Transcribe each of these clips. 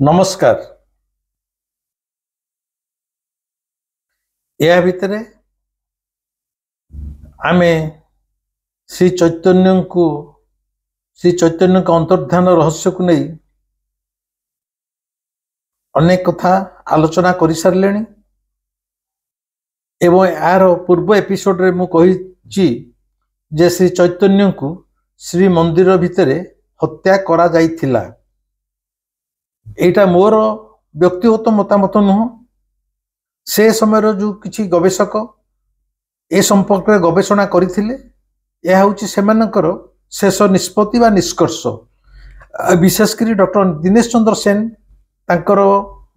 नमस्कार। या भितरे आमे श्री चैतन्य का अंतर्धान रहस्य को नहीं अनेक कथा आलोचना कर सारे एवं यार पूर्व एपिसोड रे मु कही जे श्री चैतन्य को श्री मंदिर भितर हत्या करा जाइथिला। एटा मोर व्यक्तिगत मतामत नुह, से समय जो किछि गवेषक ए संपर्क में गवेषणा करथिले यह होछि सेमानकर शेष निष्पत्ति बा निष्कर्ष। विशेषकर डॉक्टर दिनेश चंद्र सेन तांकर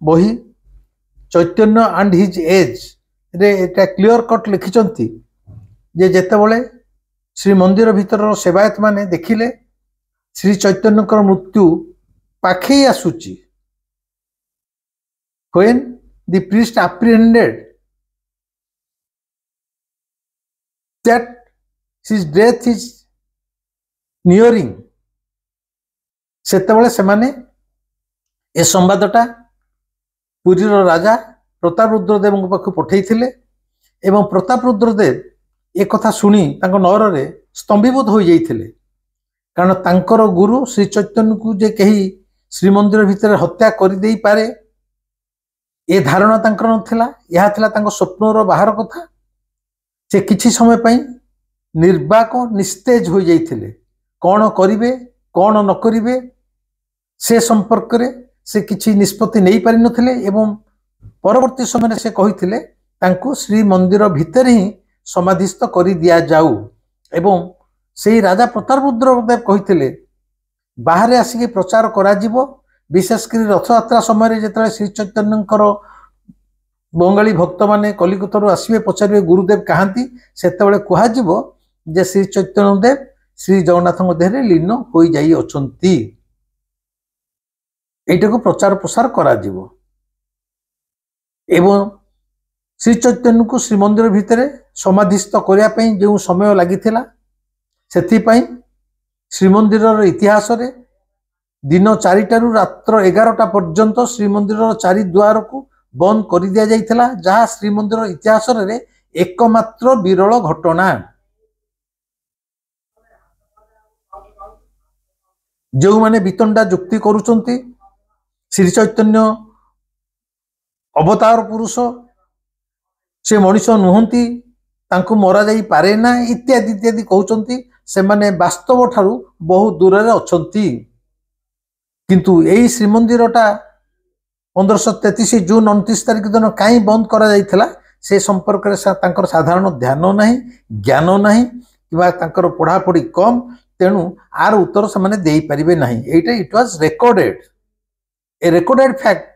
बही चैतन्य एंड हिज एज रे एटा क्लियर कट लिखिचंती जे जेतेबेले श्री मंदिर भीतर सेवायत माने देखिले श्री चैतन्यकर मृत्यु पाखे आसुची। When the priest apprehended that his death is nearing, सेतेबेले सेमाने ए संवादटा पुरीर राजा प्रताप रुद्रदेव पाखु पठेइथिले एवं प्रताप रुद्रदेव एक कथा सुनी तांको नररे स्तंभीभूत हो जाइथिले। कारण तांकर गुरु श्री चैतन्य को जे कही श्रीमंदिर भितर हत्या कर दे पारे ए धारणा तांकर नथिला। यह थिला तांको स्वप्नर बाहर कथा। से किछि समय पई निर्वाक निस्तेज हो जाइथिले। कौन करिवे कौन न करिवे से संपर्क रे से किछि निष्पत्ति नहीं पारि नथिले एवं परवर्ती समय से कहिथिले तांको श्री मंदिर भितर ही समाधिस्थ करि दिया जाऊ। एवं सेही राजा प्रताप रुद्रदेव कहिथिले बाहर आसिके प्रचार करा जिवो। विशेषकर रथयात्रा समय जिते श्री चैतन्यकर बंगाली भक्त माने कलिकतारू आसवे पचारे गुरुदेव कहांती सेतेबेले कुहाजिवो जे श्री चैतन्यदेव श्री जगन्नाथ देहरे लीन हो जाई अछंती। एटाको प्रचार प्रसार करा जिवो एवं श्री चैतन्य को श्रीमंदिर भितर समाधिस्थ करिया पई जो समय लागिथिला सेथि पई श्रीमंदिर इतिहास रे दिन 4टारू रात्र 11टा पर्यंत श्रीमंदिर 4 द्वार को बंद कर दिया जाइथिला, जहाँ श्रीमंदिर इतिहास रे एकमात्र विरल घटना। जो माने वितंडा जुक्ति करूचंती श्री चैतन्य अवतार पुरुष से मनुष्य नुहंती तांको मरा जाई पारे ना इत्यादि इत्यादि कहउचंती से माने वास्तव ठारू बहुत दूर रे अछंती। किंतु यही श्रीमंदिरटा 1533 जून 29 तारिख दिन कहीं बंद करा जाइथिला से संपर्क रे तांकर साधारण ध्यान नहीं ज्ञान नहीं कि तांकर पढ़ापढ़ी कम, तेणु आर उत्तर से माने देई परिबे नहीं। एटा it was recorded a recorded fact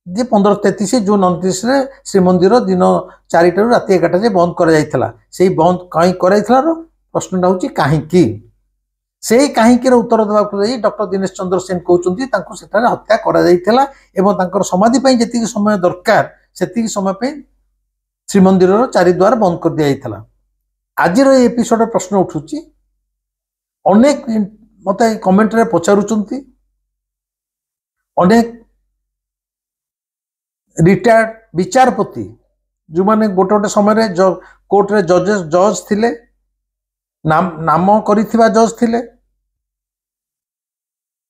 जे 1533 जून 29 रे श्रीमंदिर दिन 4टारू राति 11टा जे बंद करा जाइथिला। सेही बंद कहीं करा जाइथिला रो प्रश्नटा होची काहे की से कहीं उत्तर देवाक डॉक्टर दिनेश चंद्र सेन कहते हत्या करा एवं तांकर समाधि जी समय दरकार से समय पे श्रीमंदिर 4 द्वार बंद कर दिया। आज एपिसोड प्रश्न उठुची अनेक मत कमेंट रे पचारुचंती अनेक रिटायर्ड विचारपति जो माने गोटे गोटे समय कोर्ट रे जज थिले नाम करिथिबा जज थिले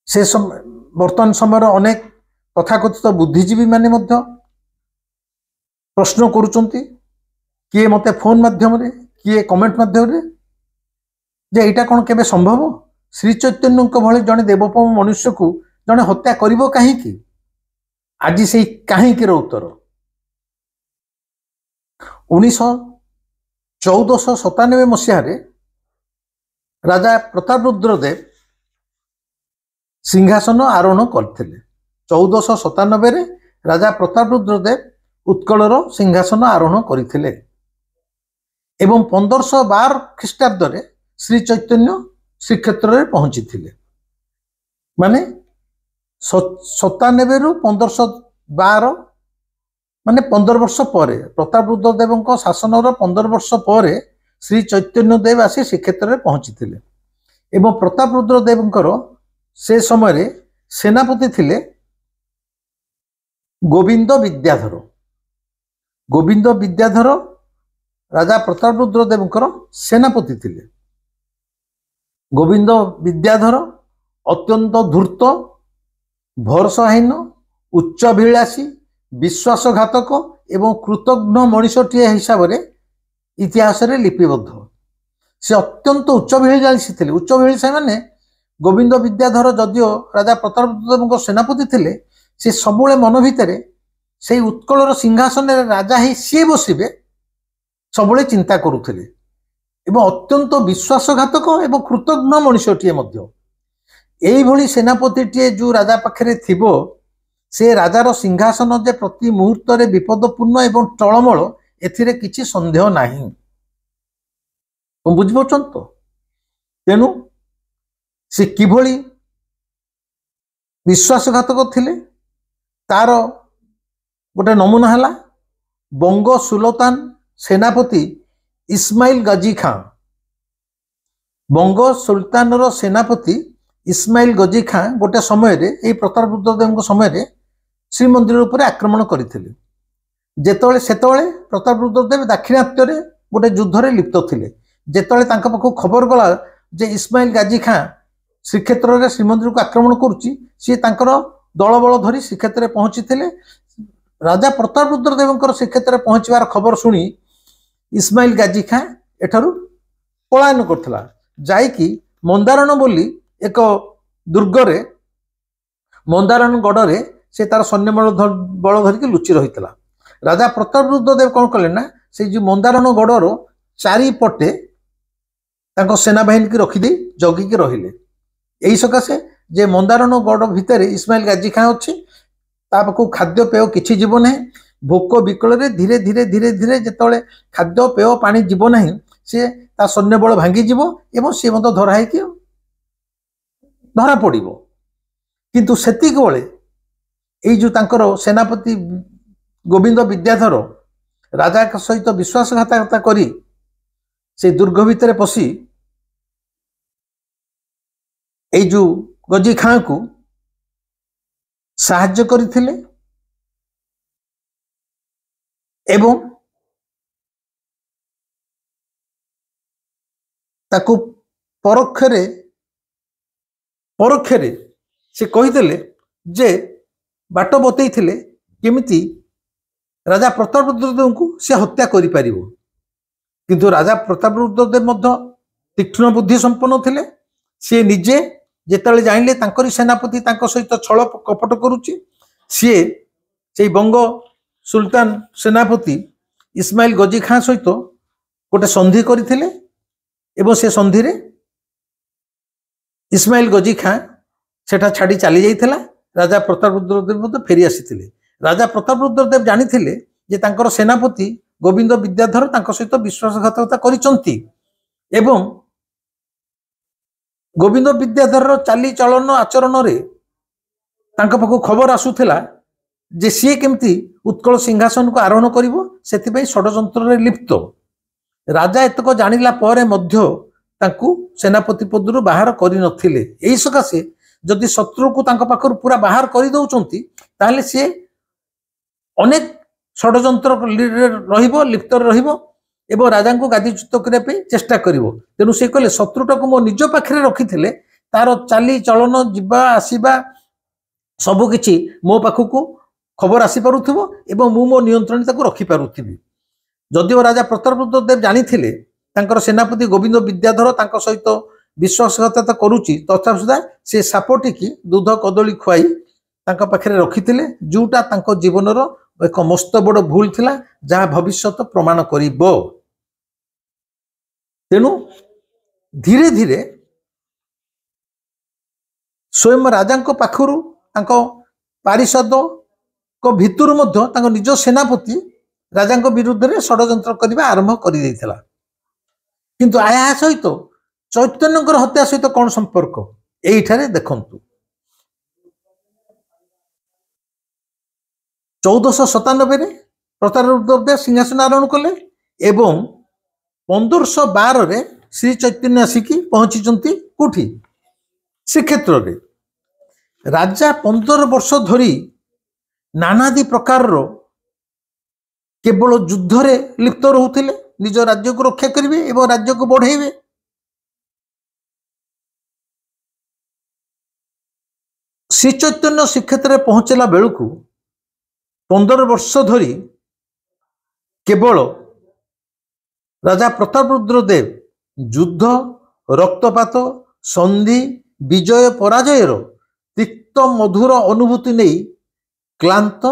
से वर्तमान समय अनेक तथाकथित बुद्धिजीवी माने मध्य प्रश्न करुचंती किए मते फोन माध्यम रे किए कमेंट माध्यम रे जे एटा कोन केबे संभव श्री चैतन्य भली जने देवोपम मनुष्य को जने हत्या करिवो काहे की। आज से काहे की उत्तर 1497 मसीह रे राजा प्रताप रुद्रदेव सिंहासन आरोहण करते। 1497 रे राजा प्रताप रुद्रदेव उत्कलर सिंहासन आरोहण करते एवं 1512 ख्रीष्टाब्द रे श्री चैतन्य श्रीक्षेत्र में पहुंची थे। माने 97 रु 1512 माने 15 वर्ष पर प्रताप रुद्रदेव शासन 15 वर्ष पर श्री चैतन्य देव आसी श्रीक्षेत्र में पहुंची थे एवं प्रताप रुद्रदेव से समय सेनापति थिले ଗୋବିନ୍ଦ ବିଦ୍ୟାଧର। ଗୋବିନ୍ଦ ବିଦ୍ୟାଧର ରାଜା ପ୍ରତାପରୁଦ୍ର ଦେବଙ୍କର ସେନାପତି ଥିଲେ। ଗୋବିନ୍ଦ ବିଦ୍ୟାଧର ଅତ୍ୟନ୍ତ ଧୂର୍ତ୍ତ, ଭରସାହୀନ, ଉଚ୍ଚାଭିଳାଷୀ, ବିଶ୍ୱାସଘାତକ ଏବଂ କୃତଘ୍ନ ମଣିଷଟିଏ ହିସାବରେ ଇତିହାସରେ ଲିପିବଦ୍ଧ। ସେ ଅତ୍ୟନ୍ତ ଉଚ୍ଚାଭିଳାଷୀ ଥିଲେ। ଉଚ୍ଚାଭିଳାଷୀ ମାନେ ଗୋବିନ୍ଦ ବିଦ୍ୟାଧର ଯଦିଓ ରାଜା ପ୍ରତାପରୁଦ୍ର ଦେବଙ୍କ ସେନାପତି ଥିଲେ, ସେ ସବୁବେଳେ ମନ ଭିତରେ ସେଇ ଉତ୍କଳର ସିଂହାସନରେ ରାଜା ହେଇ ସିଏ ବସିବେ ସବୁବେଳେ ଚିନ୍ତା କରୁଥିଲେ ଏବଂ ଅତ୍ୟନ୍ତ ବିଶ୍ୱାସଘାତକ ଏବଂ କୃତଘ୍ନ ମଣିଷଟିଏ ମଧ୍ୟ। ଏଇଭଳି ସେନାପତିଟିଏ ଯେଉଁ ରାଜା ପାଖରେ ଥିବ, ସେ ରାଜାର ସିଂହାସନ ଯେ ପ୍ରତି ମୁହୂର୍ତ୍ତରେ ବିପଦପୂର୍ଣ୍ଣ ଏବଂ ଟଳମଳ, ଏଥିରେ କିଛି ସନ୍ଦେହ ନାହିଁ। ବୁଝିପାରୁଛନ୍ତି ତ? ତେଣୁ ସେ କିଭଳି ବିଶ୍ୱାସଘାତକ ଥିଲେ ତାର ଗୋଟେ ନମୁନା ହେଲା ବଙ୍ଗ ସୁଲତାନ ସେନାପତି ଇସମାଇଲ ଗଜି ଖାଁ। ବଙ୍ଗ ସୁଲତାନର ସେନାପତି ଇସମାଇଲ ଗଜି ଖାଁ ଗୋଟେ ସମୟରେ ଏଇ ପ୍ରତାପରୁଦ୍ର ଦେବଙ୍କ ସମୟରେ ଶ୍ରୀମନ୍ଦିର ଉପରେ ଆକ୍ରମଣ କରିଥିଲେ। ସେତେବେଳେ ପ୍ରତାପରୁଦ୍ର ଦେବ ଦାକ୍ଷିଣାତ୍ୟରେ ଗୋଟେ ଯୁଦ୍ଧରେ ଲିପ୍ତ ଥିଲେ। ଯେତେବେଳେ ତାଙ୍କ ପାଖକୁ ଖବର ଗଲା ଯେ ଇସମାଇଲ ଗାଜି ଖାଁ ଶ୍ରୀକ୍ଷେତ୍ରରେ ଶ୍ରୀମନ୍ଦିରକୁ ଆକ୍ରମଣ କରୁଛି, ସିଏ ତାଙ୍କର ଦଳବଳ ଧରି ଶ୍ରୀକ୍ଷେତ୍ରରେ ପହଞ୍ଚିଥିଲେ। ରାଜା ପ୍ରତାପରୁଦ୍ର ଦେବଙ୍କର ଶ୍ରୀକ୍ଷେତ୍ରରେ ପହଞ୍ଚିବାର ଖବର ଶୁଣି ଇସମାଇଲ ଗାଜି ଖାଁ ଏଠାରୁ ପଳାୟନ କରିଥିଲା। ଯାଇକି ମନ୍ଦାରଣ ବୋଲି ଏକ ଦୁର୍ଗରେ, ମନ୍ଦାରଣ ଗଡ଼ରେ ସେ ତାର ସୈନ୍ୟବଳ ଧରିକି ଲୁଚି ରହିଥିଲା। ରାଜା ପ୍ରତାପରୁଦ୍ର ଦେବ କ'ଣ କଲେ ନା, ସେଇ ଯେଉଁ ମନ୍ଦାରଣ ଗଡ଼ର ଚାରିପଟେ ତାଙ୍କ ସେନାବାହିନୀକି ରଖିଦେଇ ଜଗିକି ରହିଲେ। ଏହି ସକାଶେ ଯେ ମନ୍ଦାରଣ ଗଡ଼ ଭିତରେ ଇସମାଇଲ ଗାଜି ଖାଁ ଅଛି, ତା ପାଖକୁ ଖାଦ୍ୟପେୟ କିଛି ଯିବ ନାହିଁ। ଭୋକ ବିକଳରେ ଧୀରେ ଧୀରେ ଧୀରେ ଧୀରେ ଯେତେବେଳେ ଖାଦ୍ୟପେୟ ପାଣି ଯିବ ନାହିଁ, ସିଏ ତା ସୈନ୍ୟବଳ ଭାଙ୍ଗିଯିବ ଏବଂ ସିଏ ମଧ୍ୟ ଧରା ହେଇକି ଧରା ପଡ଼ିବ। କିନ୍ତୁ ସେତିକିବେଳେ ଏଇ ଯେଉଁ ତାଙ୍କର ସେନାପତି ଗୋବିନ୍ଦ ବିଦ୍ୟାଧର ରାଜାଙ୍କ ସହିତ ବିଶ୍ୱାସଘାତକତା କରି ସେ ଦୁର୍ଗ ଭିତରେ ପଶି ଏଇ ଯେଉଁ ଗଜି ଖାଁକୁ ସାହାଯ୍ୟ କରିଥିଲେ ଏବଂ ତାକୁ ପରୋକ୍ଷରେ ସେ କହିଥିଲେ ଯେ ବାଟ ବତେଇଥିଲେ କେମିତି ରାଜା ପ୍ରତାପରୁଦ୍ର ଦେବଙ୍କୁ ସେ ହତ୍ୟା କରିପାରିବ। କିନ୍ତୁ ରାଜା ପ୍ରତାପରୁଦ୍ର ଦେବ ମଧ୍ୟ ତୀକ୍ଷ୍ଣ ବୁଦ୍ଧି ସମ୍ପନ୍ନ ଥିଲେ। ସିଏ ନିଜେ ଯେତେବେଳେ ଜାଣିଲେ ତାଙ୍କରି ସେନାପତି ତାଙ୍କ ସହିତ ଛଳ କପଟ କରୁଛି, ସିଏ ସେଇ ବଙ୍ଗ ସୁଲତାନ ସେନାପତି ଇସମାଇଲ ଗଜି ଖାଁ ସହିତ ଗୋଟେ ସନ୍ଧି କରିଥିଲେ ଏବଂ ସେ ସନ୍ଧିରେ ଇସମାଇଲ ଗଜି ଖାଁ ସେଟା ଛାଡ଼ି ଚାଲି ଯାଇଥିଲା। ରାଜା ପ୍ରତାପରୁଦ୍ର ଦେବ ମଧ୍ୟ ଫେରି ଆସିଥିଲେ। ରାଜା ପ୍ରତାପରୁଦ୍ର ଦେବ ଜାଣିଥିଲେ ଯେ ତାଙ୍କର ସେନାପତି ଗୋବିନ୍ଦ ବିଦ୍ୟାଧର ତାଙ୍କ ସହିତ ବିଶ୍ୱାସଘାତକତା କରିଛନ୍ତି ଏବଂ ଗୋବିନ୍ଦ ବିଦ୍ୟାଧରର ଚାଲିଚଳନ ଆଚରଣରେ ତାଙ୍କ ପାଖକୁ ଖବର ଆସୁଥିଲା ଯେ ସିଏ କେମିତି ଉତ୍କଳ ସିଂହାସନକୁ ଆରୋହଣ କରିବ, ସେଥିପାଇଁ ଷଡ଼ଯନ୍ତ୍ରରେ ଲିପ୍ତ। ରାଜା ଏତକ ଜାଣିଲା ପରେ ମଧ୍ୟ ତାଙ୍କୁ ସେନାପତି ପଦରୁ ବାହାର କରିନଥିଲେ। ଏହି ସକାଶେ ଯଦି ଶତ୍ରୁକୁ ତାଙ୍କ ପାଖରୁ ପୁରା ବାହାର କରିଦେଉଛନ୍ତି, ତାହେଲେ ସିଏ ଅନେକ ଷଡ଼ଯନ୍ତ୍ରରେ ରହିବ, ଲିପ୍ତରେ ରହିବ ଏବଂ ରାଜାଙ୍କୁ ଗାଦିଚ୍ୟୁତ କରିବା ପାଇଁ ଚେଷ୍ଟା କରିବ। ତେଣୁ ସେ କହିଲେ ଶତ୍ରୁଟାକୁ ମୋ ନିଜ ପାଖରେ ରଖିଥିଲେ ତାର ଚାଲିଚଳନ, ଯିବା ଆସିବା ସବୁକିଛି ମୋ ପାଖକୁ ଖବର ଆସିପାରୁଥିବ ଏବଂ ମୁଁ ମୋ ନିୟନ୍ତ୍ରଣରେ ତାକୁ ରଖିପାରୁଥିବି। ଯଦିଓ ରାଜା ପ୍ରତାପରୁଦ୍ର ଦେବ ଜାଣିଥିଲେ ତାଙ୍କର ସେନାପତି ଗୋବିନ୍ଦ ବିଦ୍ୟାଧର ତାଙ୍କ ସହିତ ବିଶ୍ୱାସଘାତକତା କରୁଛି, ତଥାପି ସୁଦ୍ଧା ସେ ସାପଟିକି ଦୁଧ କଦଳୀ ଖୁଆଇ ତାଙ୍କ ପାଖରେ ରଖିଥିଲେ, ଯେଉଁଟା ତାଙ୍କ ଜୀବନର ଏକ ମସ୍ତ ବଡ଼ ଭୁଲ ଥିଲା, ଯାହା ଭବିଷ୍ୟତ ପ୍ରମାଣ କରିବ। ତେଣୁ ଧୀରେ ଧୀରେ ସ୍ୱୟଂ ରାଜାଙ୍କ ପାଖରୁ ତାଙ୍କ ପାରିଷଦଙ୍କ ଭିତରୁ ମଧ୍ୟ ତାଙ୍କ ନିଜ ସେନାପତି ରାଜାଙ୍କ ବିରୁଦ୍ଧରେ ଷଡ଼ଯନ୍ତ୍ର କରିବା ଆରମ୍ଭ କରିଦେଇଥିଲା। କିନ୍ତୁ ଏହା ସହିତ ଚୈତନ୍ୟଙ୍କର ହତ୍ୟା ସହିତ କ'ଣ ସମ୍ପର୍କ, ଏଇଠାରେ ଦେଖନ୍ତୁ। 1497ରେ ପ୍ରତାପରୁଦ୍ର ଦେବ ସିଂହାସନ ଆରୋହଣ କଲେ ଏବଂ 1512ରେ ଶ୍ରୀ ଚୈତନ୍ୟ ଆସିକି ପହଞ୍ଚିଛନ୍ତି କୋଉଠି? ଶ୍ରୀକ୍ଷେତ୍ରରେ। ରାଜା 15 ବର୍ଷ ଧରି नानादि प्रकार केवल युद्धरे लिप्त रोते निज राज्य को रक्षा करेंगे एवं राज्य को बढ़ेबे। श्री चैतन्य श्रीक्षेत्र पहुंचला बेलू 15 वर्ष धरी केवल राजा प्रतापरुद्र देव युद्ध रक्तपात संधि विजय पराजयर तिक्त मधुर अनुभूति नहीं क्लांत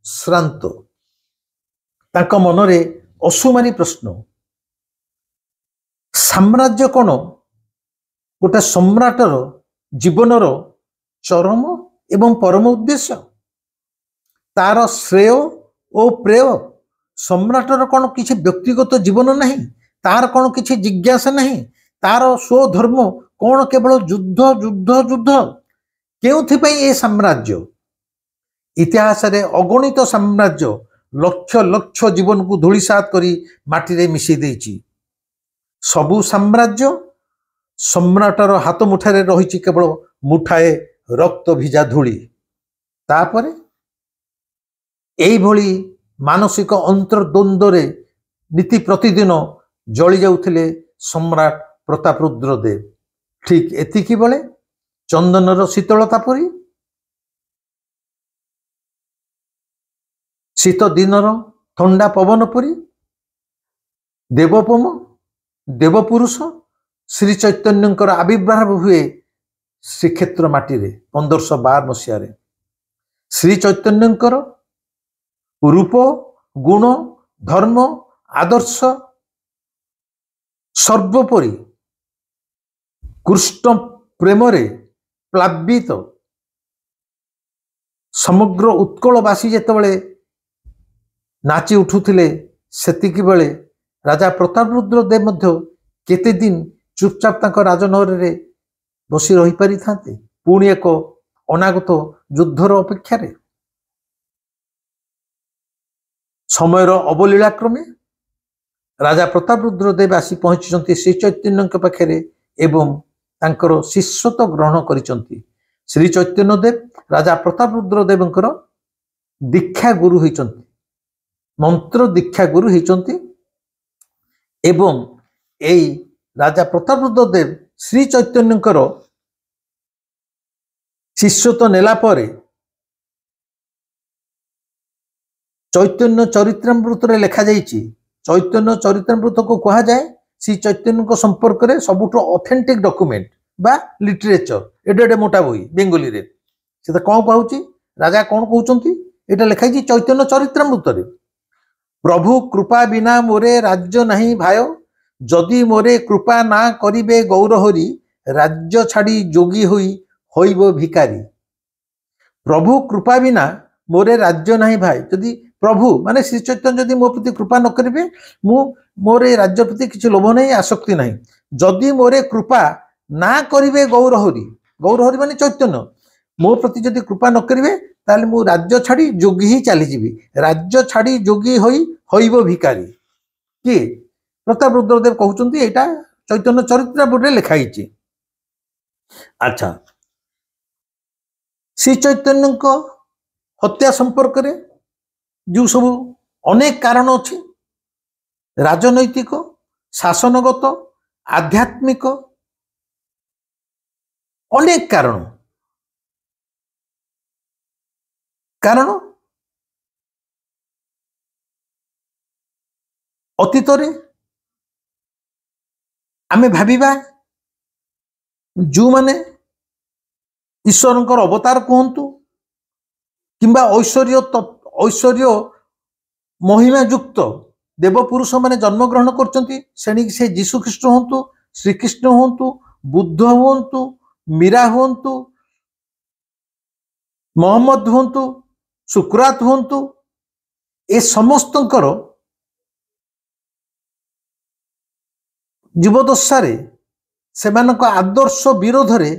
श्रांत ताका मनरे असुमारी प्रश्न साम्राज्य कौन गोटे सम्राटर जीवनर चरम एवं परम उद्देश्य तार श्रेय और प्रेय सम्राटर कौन किसी व्यक्तिगत जीवन नहीं तार कौन किसी जिज्ञासा नहीं तार स्वधर्म कौन केवल युद्ध युद्ध युद्ध क्यों ये साम्राज्य इतिहास रे अगणित साम्राज्य लक्ष लक्ष जीवन को धूलिसात करी माटी रे मिसई देछि सबु साम्राज्य सम्राटर हाथ मुठारे रही केवल मुठाए रक्त भिजा धूली तापरे एई भली मानसिक अंतर्द्वंद्व नीति प्रतिदिन जली जाउथिले सम्राट प्रतापरुद्र देव ठीक एतिकी बेले चंदनर शीतलता परी शीत दिनर ठंडा पवन परी देवोपम देवपुरुष श्री चैतन्यंकर आविर्भाव हुए श्रीक्षेत्र माटी रे 1512 मसीह श्री चैतन्यंकर रूप गुण धर्म आदर्श सर्वोपरि कृष्ण प्रेम रे प्लावित समग्र उत्कलवासी जेतेबेले नाची उठुथिले सेतिकी बेले राजा प्रतापरुद्र देव मध्य केते दिन चुपचाप तांको राजनगर रे बसी रही पारि थांते पुणी एक अनागत युद्धर अपेक्षा रे समयर अवलीला क्रमे राजा प्रतापरुद्र देव आसी पहुंची श्री चैतन्य पाखे एवं तांकर शिष्यत्व ग्रहण करिसंती श्री चैतन्य देव राजा प्रतापरुद्र देवंकर दीक्षा गुरु होइचंती मंत्र दीक्षा गुरु होइचंती एवं एई राजा प्रतापरुद्र देव श्री चैतन्यंकर शिष्यत्व नेला परे चैतन्य चरित्रामृत रे लिखा जाइछि चैतन्य चरित्रामृत को कहा जाए श्री चैतन्य को संपर्क में सबुठ ऑथेंटिक डॉक्यूमेंट बा लिटरेचर एडे मोटा बही बेंगली रे से कौन कहूँ राजा कौन कहते यहाँ लिखाई चैतन्य चरित्रामृत रे प्रभु कृपा बिना मोरे राज्य नहीं भाय जदि मोरे कृपा ना करिबे गौरहरी राज्य छाड़ी जोगी हुई होइबो भिकारी प्रभु कृपा बिना मोरे राज्य नहीं भाई जदि प्रभु माने श्री चैतन्य जदि मो प्रति कृपा न करिबे मोर ए राज्य प्रति किसी लोभ नहीं आसक्ति नहीं जदि मोरे कृपा ना करिबे गौरहरी माने चैतन्य मो प्रति जदि कृपा न करिबे ताले मु राज्य छाड़ी जोगी ही चली जीवी राज्य छाड़ी जोगी होइबो भिकारी कि प्रतापरुद्र देव कहउचंती एटा चैतन्य चरित्रामृत रे लिखाई। अच्छा श्री चैतन्य को हत्या संपर्क रे जो सब अनेक कारण अच्छी राजनैतिक शासनगत आध्यात्मिक अनेक कारण अतीत आमे भाविबा जो माने ईश्वरंकर अवतार कहतु किंबा ऐश्वर्य महिमा युक्त देवपुरुष माने जन्मग्रहण करछंती से जीशु ख्रीष्ट हूँ श्रीकृष्ण हूँ बुद्ध हूँ मीरा हूँ मोहम्मद हूँ सुकरात हूँ ए समस्तंकर जीवदशा सेमानक आदर्श विरोध रे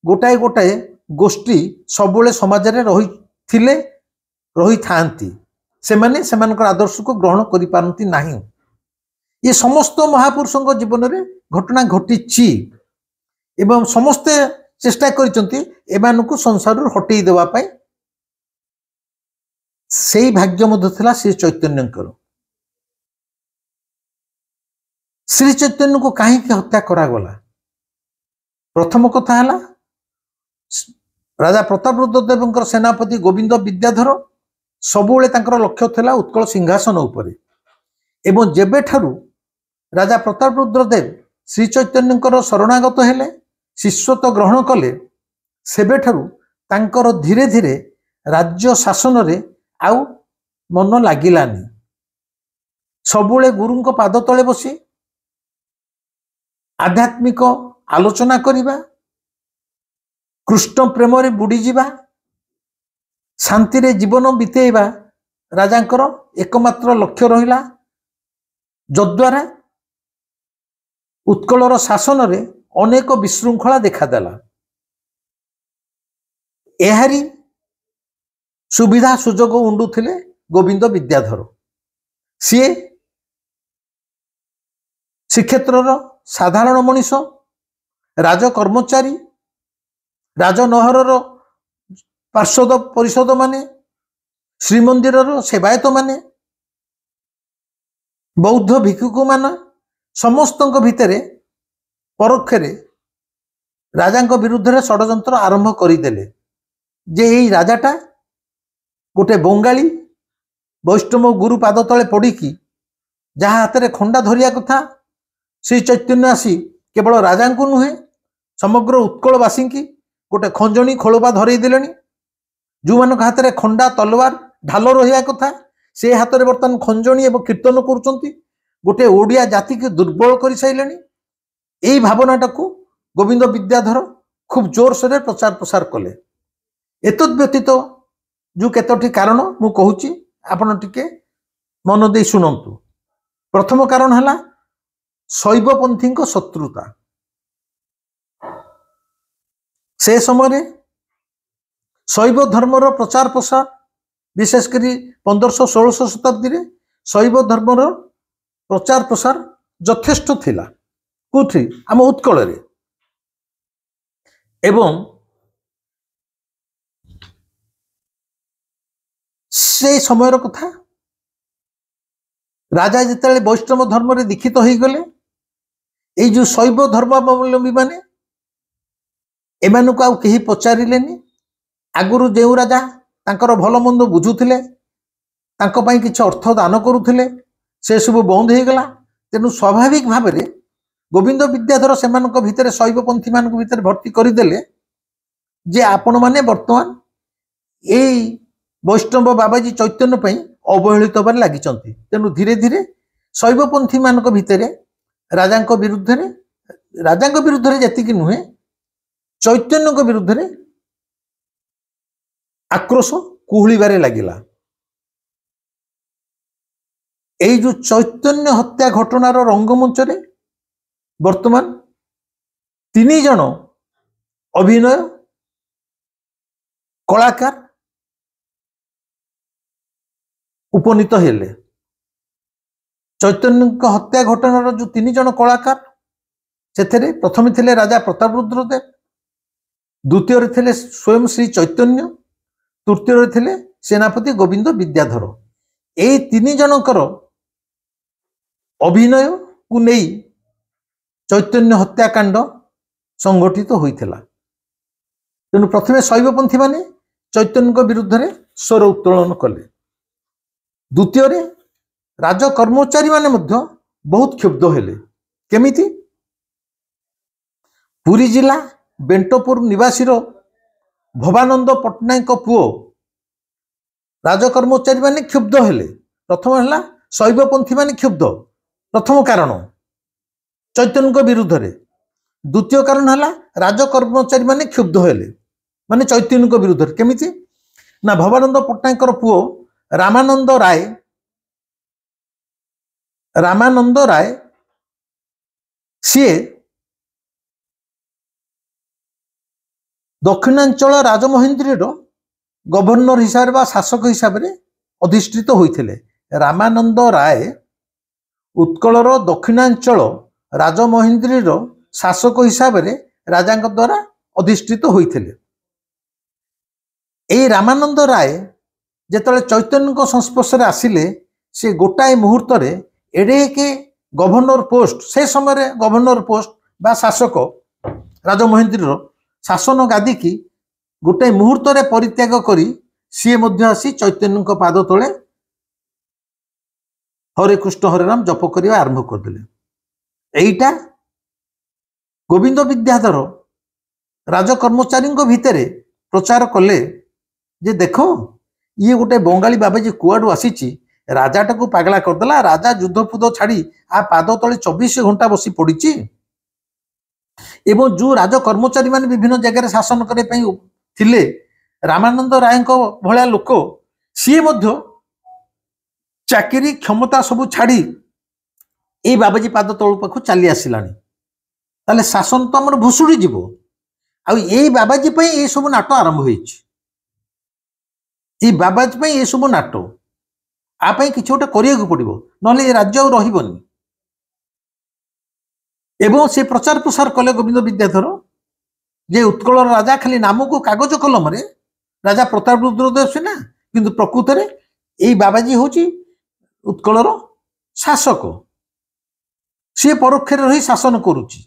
गोटाए गोटाए गोष्ठी सबुले समाज रे रही थांती सेमाने सेमानकर आदर्श को ग्रहण करि पारंती नाही। ये समस्त महापुरुषों जीवन में घटना घटी एवं समस्ते चेष्टा करिसंती एमानकु संसार हटई देवा पाई सेई भाग्य मध्य थिला श्री चैतन्यकर। श्री चैतन्य को कहीं हत्या करागला? प्रथम कथा है राजा प्रतापरुद्रदेव सेनापति गोविंद विद्याधर सबुले लक्ष्य थिला उत्कल सिंहासन उपरे। एवं जेबे ठारू राजा प्रतापरुद्रदेव श्री चैतन्यकर शरणागत हेले, शिष्यत्व ग्रहण कले, सेबे ठारू तांकर धीरे धीरे राज्य शासन रे आउ मन लागिलानी। सबुले गुरुंको पाद तले बसी आध्यात्मिक आलोचना करिबा, कृष्ण प्रेम रे बुड़ी जीवा, शांति रे जीवन बितेइबा राजांकर एकमात्र लक्ष्य रहिला, जद्वारा उत्कलर शासन रे अनेक विशृंखला देखादेला। एहारी सुविधा सुजोग उंडुथिले गोविंद विद्याधर। सी श्रीक्षेत्र साधारण मनीष, राजकर्मचारी, राजनहर पार्षद परिषद माने, श्रीमंदिर सेवायत माने, बौद्ध भिक्षुक मान समस्त भितरे परोक्षरे राजा विरुद्ध रे षड्यंत्र आरंभ करदेले जे यही राजाटा गोटे बंगाली वैष्णव गुरु पाद तले पड़ी जहाँ हाथ में खंडा धरिया कथा श्री चैतन्य आसी केवल राजा को नुहे समग्र उत्कलवासी की गोटे खंजणी खोलबा धरई देले। जो मान हाथ में खंडा तलवार ढाल रहा कथा से हाथ में बर्तमान खंजणी एवं कीर्तन करुँच गोटे ओडिया जाति की दुर्बल कर सारे। यही भावनाटा को गोविंद विद्याधर खूब जोर से प्रचार प्रसार कले। एतद व्यतीत जो केतोटी कारण मु कहूची आपण टिके मन दे शुणंतु। प्रथम कारण है शैवपंथी शत्रुता। से समय शैव धर्मर प्रचार प्रसार विशेषकर 1500-1600 शताब्दी रे शैव धर्मर प्रचार प्रसार यथेष्ट थिला कोठी आम उत्कल रे। एवं से समय कथा राजा जिते वैष्णव धर्म रे दीक्षित हो गले, ये जो शैव धर्मावलंबी माने एमानु को आउ कहीं पचारिलेनी। आगुरु जो राजा तांकर भल मंद बुझुथिले, तांको पई किछ अर्थ दान करुथिले, से सब बंद हो गला। तेणु स्वाभाविक भाव में गोविंद विद्याधर से भितर शैवपंथी मान भितर भर्ती करदेले जे आपण माने वर्तमान यही वैष्णव बाबाजी चैतन्य पई अवहेलित होबार लागिचंती। तेणु धीरे धीरे शैवपंथी मान भितर राजा विरुद्ध जी नुहे चैतन्य विरुद्ध आक्रोश कुहलिबारे लागिला। यही जो चैतन्य हत्या घटनार रंगमंच रे वर्तमान 3 जन अभिनय कलाकार उपनीत हेले। चैतन्य हत्या घटनार जो 3 जन कलाकार से प्रथम थे राजा प्रतापरुद्रदेव, द्वितीय थे स्वयं श्री चैतन्य, तृतीय थे सेनापति गोविंद विद्याधर। यही 3 जनकर अभिनय को नहीं चैतन्य हत्याकांड संगठित होइथिला। तेणु प्रथमे शैवपंथी माने चैतन्य विरुद्ध रे स्वर उत्तोलन कले। द्वितीय रे राजकर्मचारी माने मध्य बहुत क्षुब्ध हेले। केमिति? पुरी जिला बेंटपुर निवासी भवानंद पट्टनायक पुओ राजकर्मचारी माने क्षुब्ध हेले। प्रथम है शैवपंथी माने क्षुब्ध, प्रथम कारण चैतन्य विरुद्ध रे। द्वितीय कारण है राजकर्मचारी माने क्षुब्ध हेले माने चैतन्य विरुद्ध। केमिति ना भवानंद पट्टनायक पुओ रामानंद राय सी दक्षिणांचल राजमहेंद्री गवर्नर हिसाब से शासक हिसाब से अधिष्ठित होते। रामानंद राय उत्कलर दक्षिणांचल राजमहेंद्री शासक हिसाब से राजा द्वारा अधिष्ठित होते। रामानंद राय ଯେତେବେଳେ ଚୈତନ୍ୟଙ୍କ ସଂସ୍ପର୍ଶରେ ଆସିଲେ ସେ ଗୋଟାଏ ମୁହୂର୍ତ୍ତରେ ଏଡ଼େକେ ଗଭର୍ଣ୍ଣର ପୋଷ୍ଟ ସେ ସମୟରେ ଗଭର୍ଣ୍ଣର ପୋଷ୍ଟ ବା ଶାସକ ରାଜମହେନ୍ଦ୍ରୀର ଶାସନ ଗାଦିକି ଗୋଟାଏ ମୁହୂର୍ତ୍ତରେ ପରିତ୍ୟାଗ କରି ସିଏ ମଧ୍ୟ ଆସି ଚୈତନ୍ୟଙ୍କ ପାଦ ତଳେ ହରେ କୃଷ୍ଣ ହରେ ରାମ ଜପ କରିବା ଆରମ୍ଭ କରିଦେଲେ। ଏଇଟା ଗୋବିନ୍ଦ ବିଦ୍ୟାଧର ରାଜକର୍ମଚାରୀଙ୍କ ଭିତରେ ପ୍ରଚାର କଲେ ଯେ ଦେଖ ଇଏ ଗୋଟେ ବଙ୍ଗାଳୀ ବାବାଜୀ କୁଆଡୁ ଆସିଛି, ରାଜାଟାକୁ ପାଗଳା କରିଦେଲା, ରାଜା ଯୁଦ୍ଧ ଫୁଦ୍ଧ ଛାଡ଼ି ଆ ପାଦ ତଳେ 24 ଘଣ୍ଟା ବସି ପଡ଼ିଛି। ଏବଂ ଯେଉଁ ରାଜକର୍ମଚାରୀ ମାନେ ବିଭିନ୍ନ ଜାଗାରେ ଶାସନ କରିବା ପାଇଁ ଥିଲେ, ରାମାନନ୍ଦ ରାୟଙ୍କ ଭଳିଆ ଲୋକ ସିଏ ମଧ୍ୟ ଚାକିରି କ୍ଷମତା ସବୁ ଛାଡ଼ି ଏଇ ବାବାଜୀ ପାଦ ତଳ ପାଖକୁ ଚାଲି ଆସିଲାଣି। ତାହେଲେ ଶାସନ ତ ଆମର ଭୁଷୁଡ଼ି ଯିବ। ଆଉ ଏଇ ବାବାଜୀ ପାଇଁ ଏ ସବୁ ନାଟ ଆରମ୍ଭ ହେଇଛି। ଏଇ ବାବାଜୀ ପାଇଁ ଏ ସବୁ ନାଟ, ଆ ପାଇଁ କିଛି ଗୋଟେ କରିବାକୁ ପଡ଼ିବ, ନହେଲେ ଏ ରାଜ୍ୟ ଆଉ ରହିବନି। ଏବଂ ସେ ପ୍ରଚାର ପ୍ରସାର କଲେ ଗୋବିନ୍ଦ ବିଦ୍ୟାଧର ଯେ ଉତ୍କଳର ରାଜା ଖାଲି ନାମକୁ କାଗଜ କଲମରେ ରାଜା ପ୍ରତାପରୁଦ୍ର ସିନା, କିନ୍ତୁ ପ୍ରକୃତରେ ଏଇ ବାବାଜୀ ହେଉଛି ଉତ୍କଳର ଶାସକ। ସିଏ ପରୋକ୍ଷରେ ରହି ଶାସନ କରୁଛି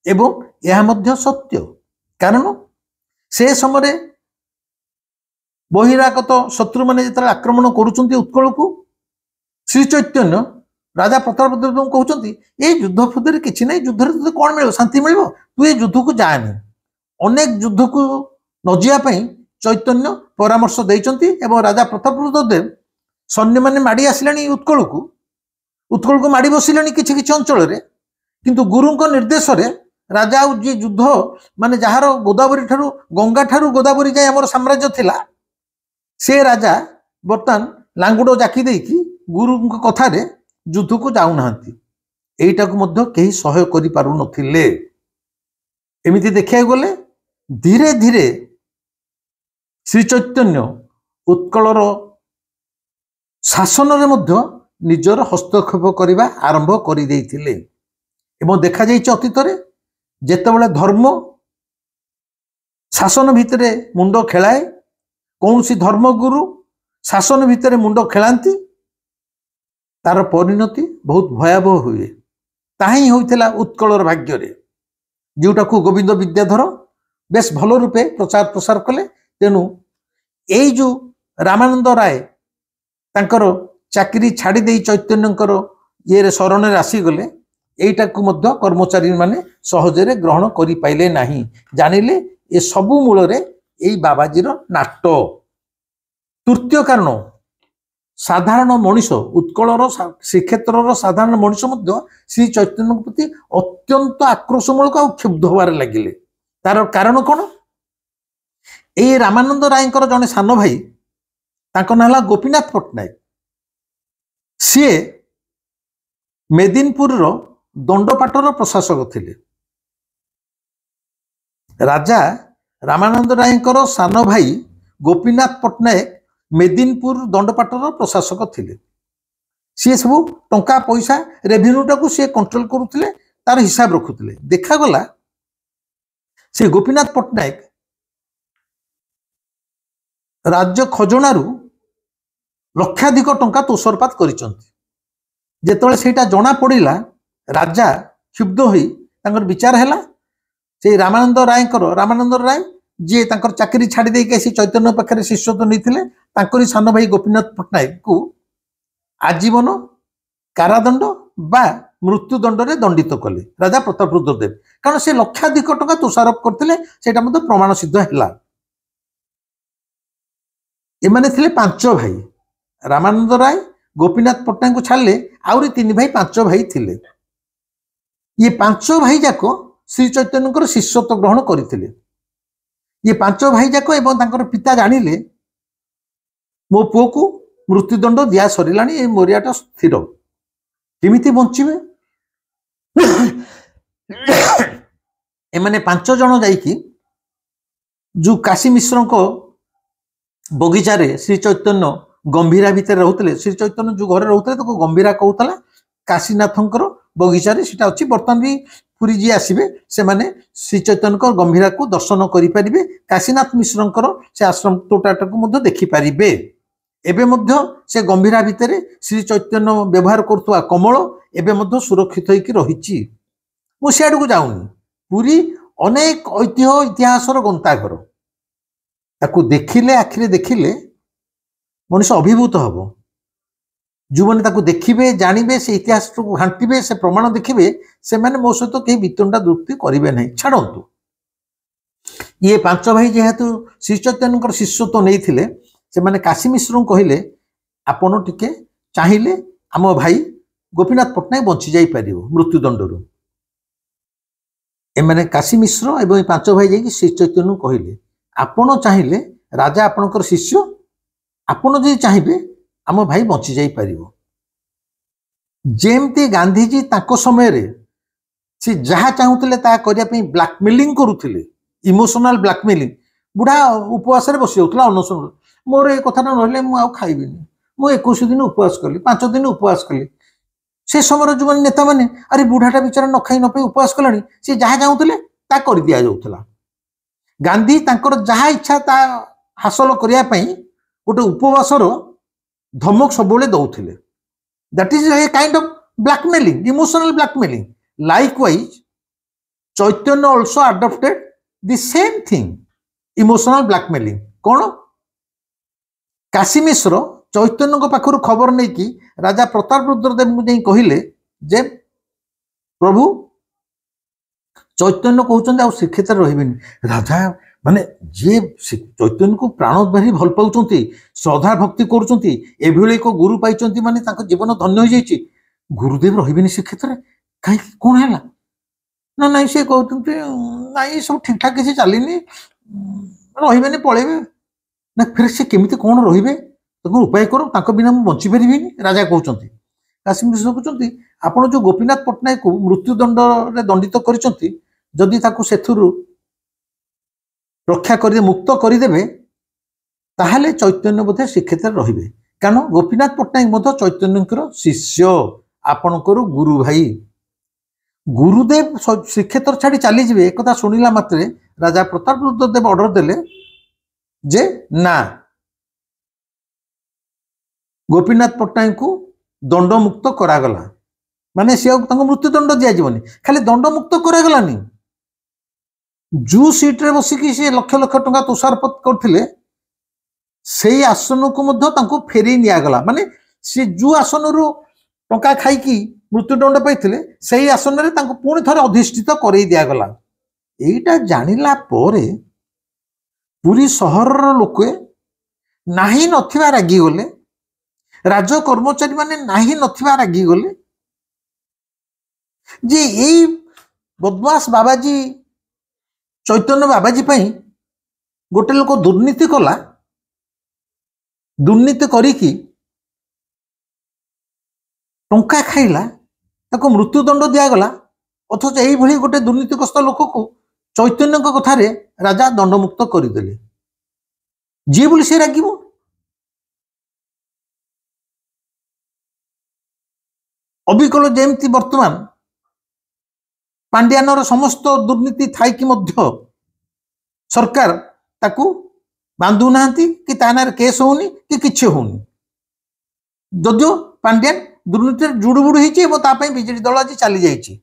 ଏବଂ ଏହା ମଧ୍ୟ ସତ୍ୟ। କାରଣ ସେ ସମୟରେ ବହିରାଗତ ଶତ୍ରୁମାନେ ଯେତେବେଳେ ଆକ୍ରମଣ କରୁଛନ୍ତି ଉତ୍କଳକୁ, ଶ୍ରୀ ଚୈତନ୍ୟ ରାଜା ପ୍ରତାପରୁଦ୍ରଙ୍କୁ କହୁଛନ୍ତି ଏଇ ଯୁଦ୍ଧ ଫୁଦ୍ଧରେ କିଛି ନାହିଁ, ଯୁଦ୍ଧରେ ତତେ କ'ଣ ମିଳିବ, ଶାନ୍ତି ମିଳିବ, ତୁ ଏ ଯୁଦ୍ଧକୁ ଯାଆନି। ଅନେକ ଯୁଦ୍ଧକୁ ନ ଯିବା ପାଇଁ ଚୈତନ୍ୟ ପରାମର୍ଶ ଦେଇଛନ୍ତି ଏବଂ ରାଜା ପ୍ରତାପରୁଦ୍ର ଦେବ ସୈନ୍ୟମାନେ ମାଡ଼ି ଆସିଲେଣି ଉତ୍କଳକୁ ମାଡ଼ି ବସିଲେଣି କିଛି କିଛି ଅଞ୍ଚଳରେ। କିନ୍ତୁ ଗୁରୁଙ୍କ ନିର୍ଦ୍ଦେଶରେ ରାଜା ଆଉ ଯିଏ ଯୁଦ୍ଧ ମାନେ ଯାହାର ଗୋଦାବରୀ ଠାରୁ ଗଙ୍ଗା ଠାରୁ ଗୋଦାବରୀ ଯାଏ ଆମର ସାମ୍ରାଜ୍ୟ ଥିଲା, ସେ ରାଜା ବର୍ତ୍ତମାନ ଲାଙ୍ଗୁଡ଼ ଜାକି ଦେଇକି ଗୁରୁଙ୍କ କଥାରେ ଯୁଦ୍ଧକୁ ଯାଉନାହାନ୍ତି। ଏଇଟାକୁ ମଧ୍ୟ କେହି ସହ୍ୟ କରିପାରୁନଥିଲେ। ଏମିତି ଦେଖିବାକୁ ଗଲେ ଧୀରେ ଧୀରେ ଶ୍ରୀ ଚୈତନ୍ୟ ଉତ୍କଳର ଶାସନରେ ମଧ୍ୟ ନିଜର ହସ୍ତକ୍ଷେପ କରିବା ଆରମ୍ଭ କରିଦେଇଥିଲେ। ଏବଂ ଦେଖାଯାଇଛି ଅତୀତରେ ଯେତେବେଳେ ଧର୍ମ ଶାସନ ଭିତରେ ମୁଣ୍ଡ ଖେଳାଏ, କୌଣସି ଧର୍ମଗୁରୁ ଶାସନ ଭିତରେ ମୁଣ୍ଡ ଖେଳାନ୍ତି, ତାର ପରିଣତି ବହୁତ ଭୟାବହ ହୁଏ। ତାହା ହିଁ ହୋଇଥିଲା ଉତ୍କଳର ଭାଗ୍ୟରେ, ଯେଉଁଟାକୁ ଗୋବିନ୍ଦ ବିଦ୍ୟାଧର ବେଶ ଭଲ ରୂପେ ପ୍ରଚାର ପ୍ରସାର କଲେ। ତେଣୁ ଏଇ ଯେଉଁ ରାମାନନ୍ଦ ରାୟ ତାଙ୍କର ଚାକିରି ଛାଡ଼ି ଦେଇ ଚୈତନ୍ୟଙ୍କର ଇଏରେ ଶରଣରେ ଆସିଗଲେ, এইটাକୁ ମଧ୍ୟ କର୍ମଚାରୀମାନେ ସହଜରେ ଗ୍ରହଣ କରିପାରିଲେ ନାହିଁ। ଜାଣିଲେ ଏ ସବୁ ମୂଳରେ ଏଇ ବାବାଜୀର ନାଟ। ତୃତୀୟ କାରଣ, ସାଧାରଣ ମଣିଷ, ଉତ୍କଳର ଶ୍ରୀକ୍ଷେତ୍ରର ସାଧାରଣ ମଣିଷ ମଧ୍ୟ ଶ୍ରୀ ଚୈତନ୍ୟଙ୍କ ପ୍ରତି ଅତ୍ୟନ୍ତ ଆକ୍ରୋଶମୂଳକ ଆଉ କ୍ଷୁବ୍ଧ ହେବାରେ ଲାଗିଲେ। ତାର କାରଣ କ'ଣ? ଏଇ ରାମାନନ୍ଦ ରାୟଙ୍କର ଜଣେ ସାନ ଭାଇ, ତାଙ୍କ ନାଁ ହେଲା ଗୋପୀନାଥ ପଟ୍ଟନାୟକ। ସିଏ ମେଦିନପୁରର ଦଣ୍ଡପାଟର ପ୍ରଶାସକ ଥିଲେ। ରାଜା ରାମାନନ୍ଦ ରାୟଙ୍କର ସାନ ଭାଇ ଗୋପୀନାଥ ପଟ୍ଟନାୟକ ମେଦିନପୁର ଦଣ୍ଡପାଟର ପ୍ରଶାସକ ଥିଲେ। ସିଏ ସବୁ ଟଙ୍କା ପଇସା ରେଭିନ୍ୟୁଟାକୁ ସିଏ କଣ୍ଟ୍ରୋଲ କରୁଥିଲେ, ତାର ହିସାବ ରଖୁଥିଲେ। ଦେଖାଗଲା ସେ ଗୋପୀନାଥ ପଟ୍ଟନାୟକ ରାଜ୍ୟ ଖଜଣାରୁ ଲକ୍ଷାଧିକ ଟଙ୍କା ତୋଷରପାତ କରିଛନ୍ତି। ଯେତେବେଳେ ସେଇଟା ଜଣା ପଡ଼ିଲା, ରାଜା କ୍ଷୁବ୍ଧ ହୋଇ ତାଙ୍କର ବିଚାର ହେଲା, ସେଇ ରାମାନନ୍ଦ ରାୟ ଯିଏ ତାଙ୍କର ଚାକିରି ଛାଡ଼ି ଦେଇକି ଆସି ଚୈତନ୍ୟ ପାଖରେ ଶିଷ୍ୟତ୍ୱ ନେଇଥିଲେ, ତାଙ୍କରି ସାନ ଭାଇ ଗୋପୀନାଥ ପଟ୍ଟନାୟକକୁ ଆଜୀବନ କାରାଦଣ୍ଡ ବା ମୃତ୍ୟୁଦଣ୍ଡରେ ଦଣ୍ଡିତ କଲେ ରାଜା ପ୍ରତାପରୁଦ୍ର ଦେବ। କାରଣ ସେ ଲକ୍ଷାଧିକ ଟଙ୍କା ତୋଷାରୋପ କରିଥିଲେ, ସେଇଟା ମଧ୍ୟ ପ୍ରମାଣ ସିଦ୍ଧ ହେଲା। ଏମାନେ ଥିଲେ 5 ଭାଇ। ରାମାନନ୍ଦ ରାୟ ଗୋପୀନାଥ ପଟ୍ଟନାୟକଙ୍କୁ ଛାଡ଼ିଲେ ଆହୁରି 3 ଭାଇ 5 ଭାଇ ଥିଲେ। ଇଏ 5 ଭାଇ ଯାକ ଶ୍ରୀ ଚୈତନ୍ୟଙ୍କର ଶିଷ୍ୟତ୍ୱ ଗ୍ରହଣ କରିଥିଲେ। ଇଏ 5 ଭାଇ ଯାକ ଏବଂ ତାଙ୍କର ପିତା ଜାଣିଲେ ମୋ ପୁଅକୁ ମୃତ୍ୟୁଦଣ୍ଡ ଦିଆ ସରିଲାଣି, ଏ ମରିଆଟା ସ୍ଥିର, କେମିତି ବଞ୍ଚିବେ? ଏମାନେ 5 ଜଣ ଯାଇକି ଯୋଉ କାଶୀ ମିଶ୍ରଙ୍କ ବଗିଚାରେ ଶ୍ରୀ ଚୈତନ୍ୟ ଗମ୍ଭୀରା ଭିତରେ ରହୁଥିଲେ, ଶ୍ରୀ ଚୈତନ୍ୟ ଯୋଉ ଘରେ ରହୁଥିଲେ ତାକୁ ଗମ୍ଭୀରା କହୁଥିଲା। କାଶୀନାଥଙ୍କର ବଗିଚାରେ ସେଟା ଅଛି। ବର୍ତ୍ତମାନ ବି ପୁରୀ ଯିଏ ଆସିବେ ସେମାନେ ଶ୍ରୀ ଚୈତନ୍ୟଙ୍କ ଗମ୍ଭୀରାକୁ ଦର୍ଶନ କରିପାରିବେ। କାଶୀନାଥ ମିଶ୍ରଙ୍କର ସେ ଆଶ୍ରମ ତୋଟାଟାକୁ ମଧ୍ୟ ଦେଖିପାରିବେ। एबे मध्य से गंभीरा भितर श्री चैतन्य व्यवहार करुवा कमल एबे मध्य सुरक्षित होइकी रहिछि। मु सियाड़ को जाऊनी। पुरी अनेक ऐतिह्य इतिहासर गंताघर ताकू देखिले आखिरे देखिले मनुष्य अभिभूत हम। जो मैंने ताकू देखिबे जानवे से इतिहास को घांटिबे से प्रमाण देखिबे से माने मो सहित कहीं वितंडा दुक्ति करेंगे नहीं। छाड़ू ये पांच भाई जेहेतु श्री चैतन्य शिष्यत्व नहीं थिले से माने काशी मिश्र कहले आपण टिके चाहिए आम भाई गोपीनाथ पट्टनायक बंची जाई परिबो मृत्युदंड। एमाने काशी मिश्र एवं पांच भाई जाकि श्री चैतन्य कहले आपण चाहिए राजा आपणकर शिष्य आपण जी चाहिए आम भाई बंची जाई परिबो। जेमती गांधीजी ताको समय रे से जहाँ चाहूले ता करिया पई ब्लैकमेलिंग करुथिले, इमोशनल ब्लैकमेलिंग। बुढ़ा उपवास बस जाऊला अनशन मोर ये कथा ना मु खाइबिनी मु 21 दिन उपवास कली 5 दिन उपवास कली। से समय जो नेता मैंने अरे बुढ़ाटा बेचारा न खाई न पाई उपवास कलानी सी जहाँ चाहूले ता कर दि जाऊला। गांधी तांकर जहाँ इच्छा ता हासिल करने गोटे उपवासर धमक सब दौले। That is a kind of blackmailing, emotional blackmailing. Likewise Chaitanya also adopted the same thing, emotional blackmailing. कौन काशी मिश्र चैतन्य पाखर खबर नहीं कि राजा प्रताप रुद्रदेव को जाई कहले जे प्रभु चैतन्य कहते आ श्रीक्षेत्र रही। राजा माने जे चैतन्य को प्राण भारी भल पाँच श्रद्धा भक्ति करुँच एक गुरु पाई माने जीवन धन्य हो जाइए। गुरुदेव रही श्रीक्षेत्र कहीं कौन है ना ना सी कहते ना सब ठीक ठाक किसी चलनी रही पलैबे ना फिर से केमी कौन रे उपाय कर बिना मुझे बची पारि। राजा कहते काशी मिश्र कहते आप जो गोपीनाथ पट्टनायक को मृत्युदंड दंडित करी रक्षा कर मुक्त करदे ताहले चैतन्य बोधे श्रीक्षेत्र रे। कारण गोपीनाथ पट्टनायक चैतन्य शिष्य आपणकर गुरु भाई। गुरुदेव श्रीक्षेत्र छाड़ी चली जाए एक शुणिला मात्रे राजा प्रताप रुद्रदेव ऑर्डर देले जे ना गोपीनाथ पट्टनायक को दंड मुक्त करागला। माने सी मृत्युदंड दिजावनी खाली दंड मुक्त करागलानी। जो सीट रे बसिकी सी लक्ष लक्ष टंका तुषारपात करथिले सेई आसन को फेरी नियागला। माने सी जो आसन रु टंका खाइकी मृत्युदंड पाइथिले सेई आसन रे तांको पुणी थरे अधिष्ठित करई दियागला। एइटा जानिला परे पूरी सहर लोके नाही नथिबा रागी गले, राज कर्मचारी माने नाही नथिबा रागी गले जे एई बदमाश बाबाजी चैतन्य बाबाजी पाई गोटे लोक दुर्नीति कला। दुर्नीति करिकी टंका खाइला ताको मृत्युदंड दियागला। अथच यही भली गोटे दुर्नीतिग्रस्त लोक को चैतन्य कथार राजा दंडमुक्त करदेले। जी बोली से रागिबो। अबिकल जेमती वर्तमान पांड्यानर समस्त दुर्नीति थाई कि मध्य सरकार ताकू बांधु नांती कि तानार केस होनी कि किछि होनी। जदियो पांड्यान दुर्नीति जुड़ुबुड़ होती बीजेडी दल आज चली जाइए।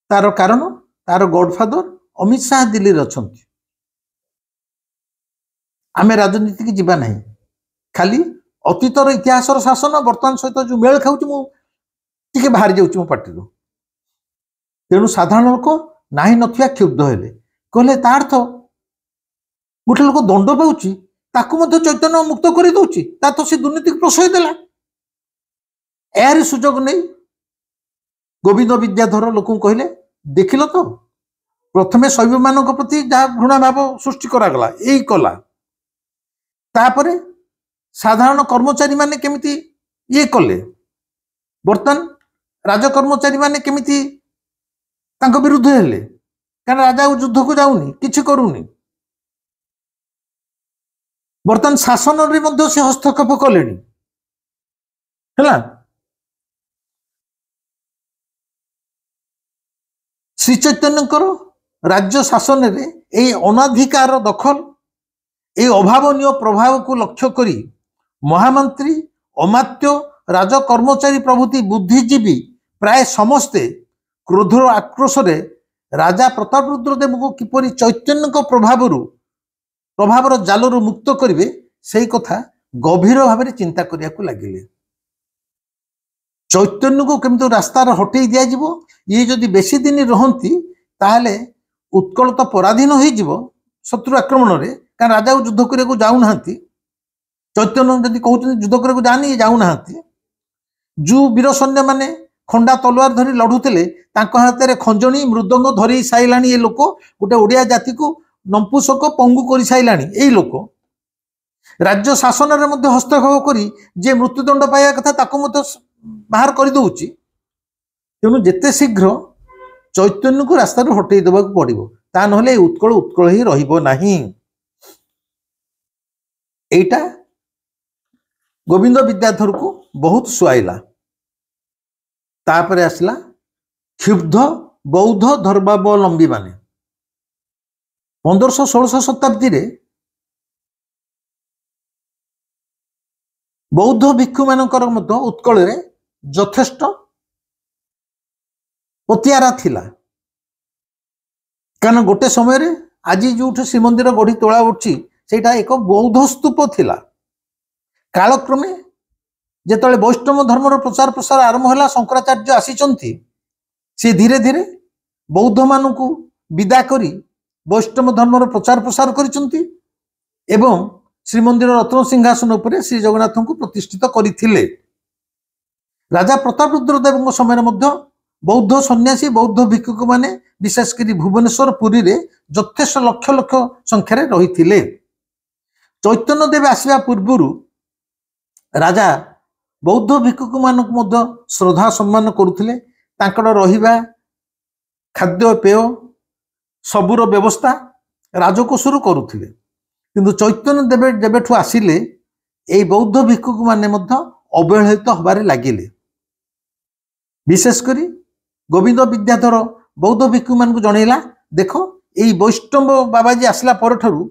तार कारण तार गॉडफादर अमित शाह दिल्ली अच्छा। आमे राजनीति की जीवा नहीं, खाली अतीतर इतिहासर शासन वर्तमान सहित जो मेल खाऊँ मुझे बाहरी जाऊँ मो पार्टी। तेणु साधारण लोक नाही नथिया क्षुब्ध हेले कहले तार्थ गोटे लोक दंड पाउची ताकू मध्य चैतन्य मुक्त कर दउची ता तो से दुर्नीति प्रश्रय देला। यार सुजोग नहीं गोविंद विद्याधर लोक कहले देखिल तो प्रथमे शैव मान प्रति जहाँ घृणा भाव सृष्टि करागला यही कला। तापरे साधारण कर्मचारी माने केमिति ये कले, बर्तमान राजकर्मचारी माने केमिति तांको विरुद्ध हेले। कारण राजा युद्ध को जाऊनी किछि करूनी। बर्तमान शासन रे मध्य से हस्तक्षेप कलेनी हैला। श्री चैतन्यकर राज्य शासन रे ए अनाधिकार दखल ए अभावनीय प्रभाव को लक्ष्य करी महामंत्री अमात्य राजकर्मचारी प्रभृति बुद्धिजीवी प्राय समस्ते क्रोधर आक्रोश राजा प्रतापरुद्रदेव को किपरि चैतन्य प्रभावर जालरू मुक्त करेंगे से कथा गभीर भाव में चिंता करने लगिले। चैतन्य को केमती रास्तार हटई दिज्व ये जदि बेसी दिन रहती ताहले उत्कल तो पराधीन हो शत्रु आक्रमण में कारण राजा को युद्ध करने जाऊना चैतन्य जदि कहते युद्ध करने जानी जाऊना जो वीर सैन्य माने खंडा तलवार धरी लड़ुले हाथ में खंजणी मृदंग धरी सारा ये लोक गोटे ओडिया जाति को नंपुसक पंगु कर सारा यही लोक राज्य शासन में हस्तक्षेप करी जे मृत्युदंड पाइबा कथा ताको बाहर कर दौची तेणु जेते शीघ्र चैतन्य को रास्ता हटई देवा पड़ो ता ना उत्कल उत्कल ही रही एटा गोविंद विद्याधर को बहुत सुहाइला। तापर आसला क्षुब्ध बौद्ध धर्मावलंबी माने 1500-1600 शताब्दी रे बौद्ध भिक्षु मानकर मध्य उत्कल रे यथेष्ट पतियारा थिला कारण गोटे समय रे आज जो श्रीमंदिर गढ़ी तोला उठी सेटा एक बौद्ध स्तूप थिला। कालक्रमे जेतले वैष्णव धर्मर प्रचार प्रसार आरंभ होला शंकराचार्य आसीचंती से धीरे धीरे बौद्ध मानू विदा करी वैष्णव धर्मर प्रचार प्रसार करिचंती एवं श्रीमंदिर रत्न सिंहासन उपरे श्री जगन्नाथ को प्रतिष्ठित करथिले। राजा प्रतापरुद्रदेव समय मध्य बौद्ध सन्यासी बौद्ध भिक्षुक माने विशेषकर भुवनेश्वर पुरी रे यथेष्ट लक्ष लक्ष संख्यार रही। चैतन्य देव आसवा पूर्व राजा बौद्ध भिक्षुक मानक श्रद्धा सम्मान करुथिले रहिबा खाद्य पेय सबुर व्यवस्था राजकोषरु करुथिले किंतु चैतन्य देव जेबेठु आसिले एई बौद्ध भिक्षुक माने अवहेलित हबारे लागिले। विशेषकर गोविंद विद्याधर बौद्ध भिक्षु मान जनइला देख एई वैष्णव बाबाजी आसला पर ठारू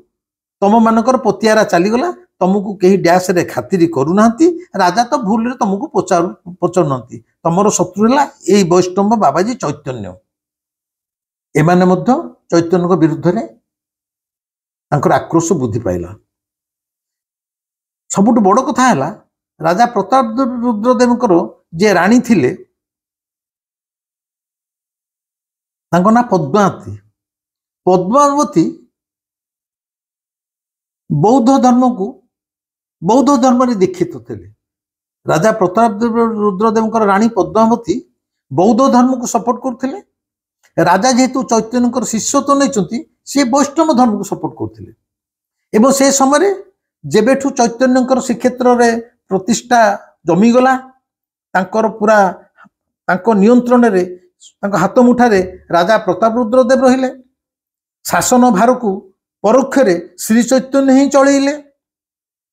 तम मानकर पतियारा चलीगला तुमको कहीं डैश रे खातिर करूना राजा तो भूल रे तुमको पचारूना तुमर शत्रु है यही वैष्णव बाबाजी चैतन्य एमाने मध्य चैतन्य विरुद्ध रे आक्रोश बुद्धि पाइला। सबुठ बड़ कथा है राजा प्रतापरुद्रदेव जे राणी थिले ना पद्मावती पद्मावती बौद्ध धर्म रे दीक्षित थे। राजा प्रतापरुद्रदेव राणी पद्मावती बौद्ध धर्म को सपोर्ट करते राजा जेहेतु चैतन्य शिष्यत्व नहीं सी वैष्णव धर्म को सपोर्ट करते से समय जेबेठु चैतन्य श्रीक्षेत्र रे प्रतिष्ठा जमीगला पूरा नियंत्रण रे हाथ मुठारे राजा प्रतापरुद्रदेव रहिले शासन भार को परोक्ष श्री चैतन्य ही चलैले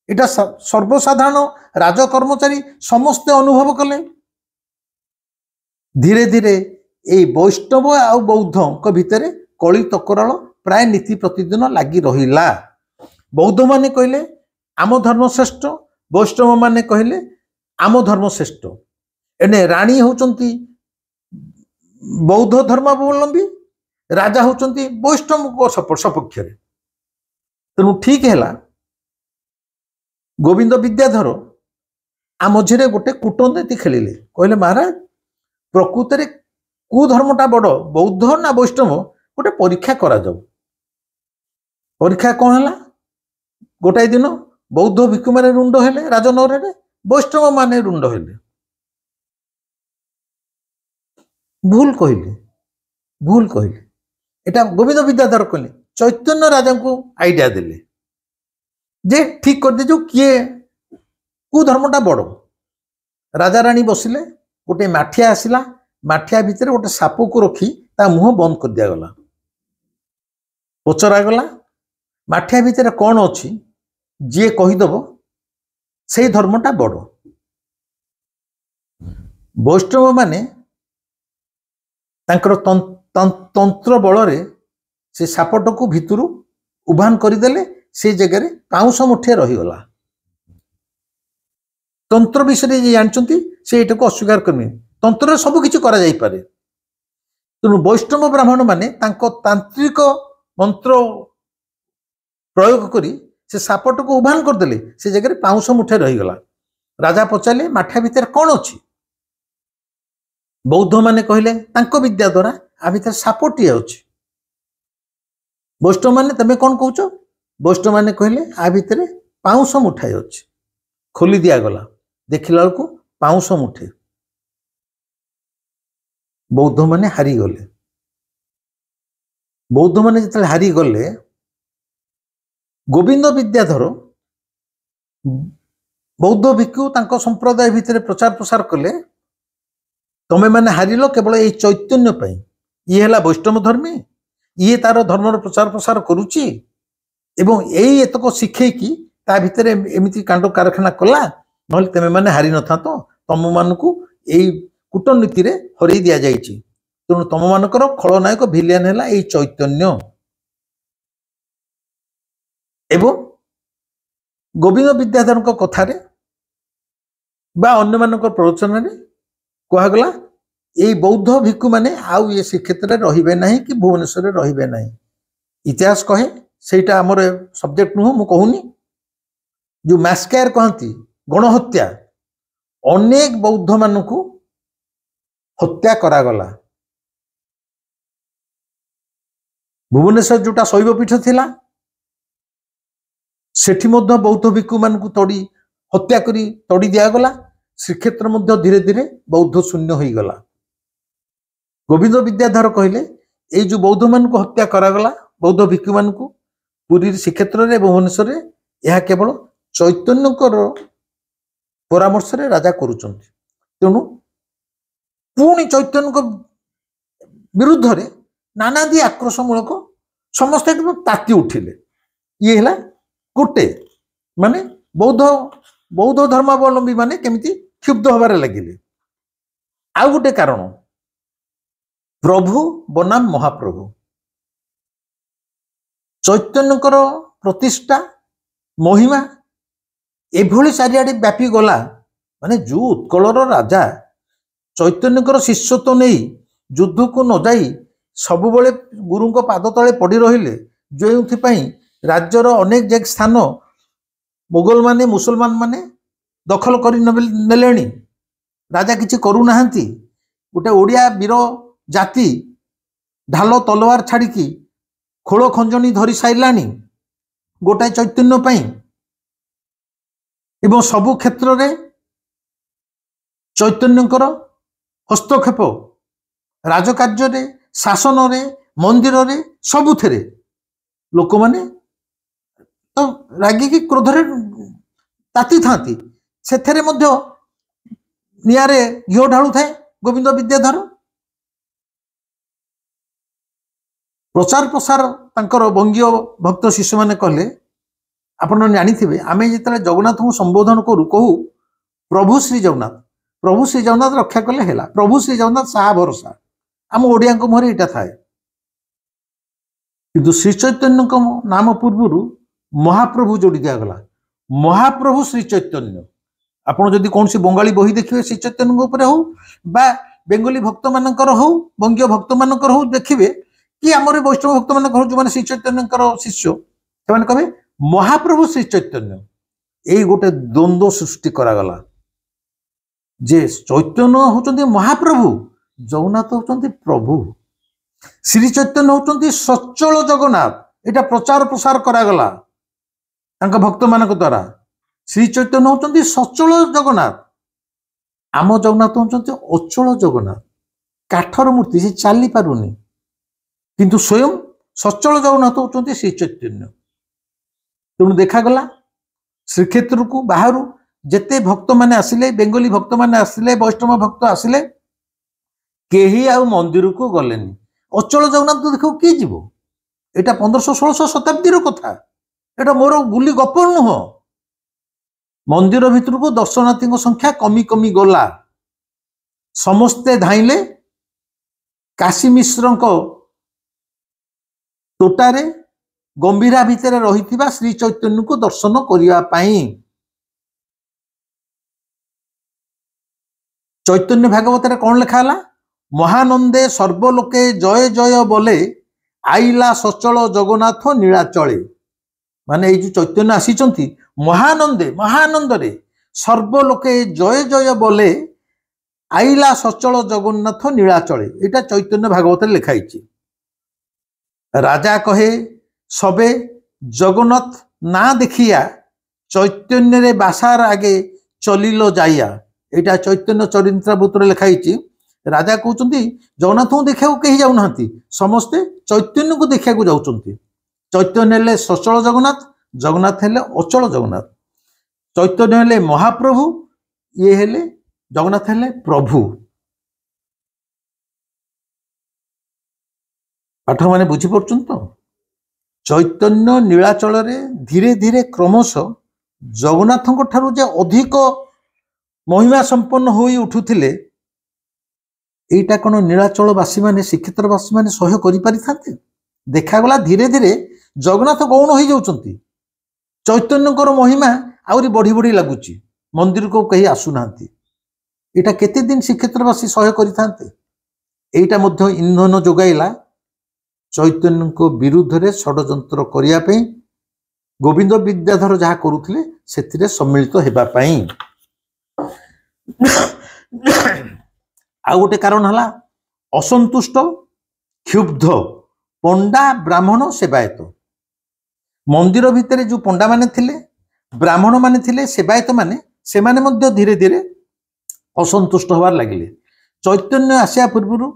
इटा सर्वसाधारण राजकर्मचारी समस्ते अनुभव कले। धीरे धीरे ये वैष्णव आ बौद्ध भितर कली तकराल प्राय नीति प्रतिदिन लगी रहिला। बौद्ध माने कहले आम धर्म श्रेष्ठ वैष्णव माने कहले आम धर्म श्रेष्ठ एने राणी होचंती बौद्ध धर्मावलंबी राजा होचंती वैष्णव सपक्ष तेणु ठीक है गोविंद विद्याधर आ मझे गोटे कूटनीति खेलिले कहले महाराज प्रकृत में कौ धर्मटा बड़ बौद्ध ना वैष्णव गोटे परीक्षा करा जाऊ। परीक्षा कौन है गोटाए दिन बौद्ध भिक्षु माने रुंड हेले राजनगर में वैष्णव माने रुंड हेले भूल कहले एटा गोविंद विद्याधर कहले चैतन्य राजा को आइडिया देले जे ठीक कर दे किए कौ धर्मटा बड़। राजा राणी बसिले गोटे माठिया आसला माठिया भितर गोटे साप को रखी ता मुह बंद कर दिया गला पचरा गला माठिया भितर कौन अच्छी जी कहीदेव से धर्मटा बड़। वैष्णव माने तंत्र बल से सापट को भितर उभान करदेले से जगह पाउंस मुठे रहीगला तंत्र विषय जे जानते से ये अस्वीकार करनी तंत्र सबकि करे तेणु वैष्णव ब्राह्मण माने तांत्रिक मंत्र प्रयोग करी से सापट को उभान करदे से जगह पाउंश मुठे रहीगला राजा पचारे माठा भितर कौन अच्छी बौद्ध माने कहले विद्या द्वारा आ भितर सापटिए अच्छी वैष्णव माने तमें कौन कौच वैष्णव माने कहले आ भितर पाउंश मुठाए अच्छी खोली दिगला देखला बेलू पाउंश मुठे बौद्ध माने हारीगले बौद्ध माने जिते हारीगले गोविंद विद्याधर बौद्ध भिक्षु संप्रदाय भितर प्रचार प्रसार कले तमें मैंने हारिल केवल ये चैतन्य पाई ये है वैष्णव धर्मी ये तार धर्म प्रचार प्रसार करुच्ची एवं यही एतक शिखेकी ता भितर एमती कांड कारखाना कला ना तमें मैंने हारी न था तो तुम मानक यही कूटनीति हरई दि जाइए तेणु तुम मानकर खलनायक भिलियन है यही चैतन्य एवं गोविंद विद्याधर कथार अन्य मान प्रवचन कहगला यही बौद्ध भिक्षु माने आउ ये श्रीक्षेत्र रे ना कि भुवनेश्वर रे ना इतिहास कहे सेटा आमर सब्जेक्ट नुह मु कहूनी जो मैस्कायर कहती गणहत्या अनेक बौद्ध मानक हत्या करागला भुवनेश्वर जोटा शैवपीठ थिला सेठी मध्य बौद्ध भिक्षु मानक तड़ी हत्या करी तड़ी दिगला श्रीक्षेत्र मध्य धीरे धीरे बौद्ध शून्य हो गला गोविंद विद्याधर कहले ये जो बौद्ध मानक हत्या करागला बौद्ध भिक्षु मानक पुरी श्रीक्षेत्र रे भुवनेश्वर यह केवल चैतन्य परामर्श रे राजा करुचंती तेणु पुणी चैतन्य विरुद्ध रे नानादी आक्रोशमूलक समस्त ताती उठिले ये है गोटे माने बौद्ध धर्मावलंबी माने केमिति क्षुब्ध होबार लगे आउ गोटे कारण प्रभु बनाम महाप्रभु चैतन्यकर प्रतिष्ठा महिमा एभली चारिआडे व्यापी गला माने जो उत्कलर राजा चैतन्यकर शिष्यत्व नहीं युद्ध को न जाई सबुबले गुरु पाद तले पड़ी रहिले जो राज्यर अनेक जग स्थान मुगल माने मुसलमान माने दखल कर नेलेनी राजा किछि करू नाहंती गोटे ओडिया वीर जाति ढाल तलवार छाड़िकी खोल खंजनी धरी साइलानी गोटाए चैतन्य पाई एवं सबु क्षेत्र रे चैतन्यकर हस्तक्षेप राजकार्य रे शासन रे मंदिर रे सबुथेरे लोक माने तो रागिकी क्रोध रे ताती थांती सेथेरे मध्य नियारे घिओ ढालू थाए गोविंद विद्याधर प्रचार प्रसार तांकर बंगीय भक्त शिष्य माने कहले आपण जानिथिबे आमे जेतले जगन्नाथ को संबोधन करू कहू प्रभु श्री जगन्नाथ रक्षा कले हेला प्रभु श्री जगन्नाथ साहा भरोसा आम ओडिया मुहरे यहाँ थाए किंतु श्री चैतन्य नाम पूर्व महाप्रभु जोड़ी दिगला महाप्रभु श्री चैतन्य आपड़ जदि कौन सी बंगाली बही देखिए श्री चैतन्य हो बेंगली भक्त मानकर हो बंगीय भक्त मानकर हो देखिए कि आमर वैष्णव भक्त मान जो मैंने श्री चैतन्य शिष्य से कहे महाप्रभु श्री चैतन्य यही गोटे द्वंद्व सृष्टि करागला जे चैतन्य होचंती महाप्रभु जगन्नाथ होचंती प्रभु श्री चैतन्य होचंती सचल जगन्नाथ एटा प्रचार प्रसार करागला तांका भक्त मानक द्वारा श्री चैतन्य होचंती सचल जगन्नाथ आम जगन्नाथ होचंती अचल जगन्नाथ काठर मूर्ति से चली पारुनी किंतु स्वयं सचल जगन्नाथ होचंती श्री चैतन्य तेणु देखागला श्रीक्षेत्र को बाहर जेते भक्त माने आसिले बेंगली भक्त माने आसिले वैष्णव भक्त आसिले केही आ मंदिर को गलेनी अचल जगन्नाथ तो देखो किए जीव एटा 1500-1600 शताब्दी कथा एटा मोर गुली गप नुह मंदिर भितर को दर्शनार्थी संख्या कमी कमी गला समस्ते धाइले काशी मिश्र तोटारे गंभीरा भितर रही श्री चैतन्य को दर्शन करने चैतन्य भागवत कौन लिखा है? महानंदे सर्वलोके जय जय बोले आईला सचल जगन्नाथ नीलाचले। माने जो चैतन्य आसी महानंदे महानंदरे सर्वलोके जय जय बोले आईला सचल जगन्नाथ नीलाचले। यहाँ चैतन्य भागवत लिखाई। राजा कहे सबे जगन्नाथ ना देखिया चैतन्य रे बासार आगे चलिलो जाइया। यहाँ चैतन्य चरित्रामृत लिखाई। राजा कहते जगन्नाथ को देखा कहीं जाऊना, समस्ते चैतन्य को देखा जाऊँच। चैतन्य हेले सचल जगन्नाथ, जगन्नाथ हेले अचल जगन्नाथ। चैतन्य हेले महाप्रभु, ये हेले जगन्नाथ हेले प्रभु। पाठ माने बुझी पड़छन तो? चैतन्य नीलाचल रे धीरे धीरे क्रमश जगन्नाथ ठारू जे अधिक महिमा संपन्न होई उठुथिले, एटा कौन नीलाचलवासी माने श्रीक्षेत्रवासी माने सहयोग करि पारि थांते? देखागला धीरे धीरे जगन्नाथ गौण हो जाउछंती। चैतन्यकर महिमा आउरी बढ़ी बढ़ी लगुची, मंदिर को कहीं आसुना। एटा केते दिन श्रीक्षेत्रवासी सहयोग करि थांते? एटा मध्य इंधन जोगाइला चैतन्य को विरुद्ध रे षडयंत्र करिया पई गोविंद विद्याधर जहा करुथिले सेथिरे सम्मिलित हेबा पई। आ गोटे कारण हला असंतुष्ट क्षुब्ध पंडा ब्राह्मण सेवायत। मंदिर भितर जो पंडा माने थिले, ब्राह्मण माने थिले, सेवायत माने से माने मध्य धीरे धीरे असंतुष्ट होवार लगिले। चैतन्य आसिया पूर्व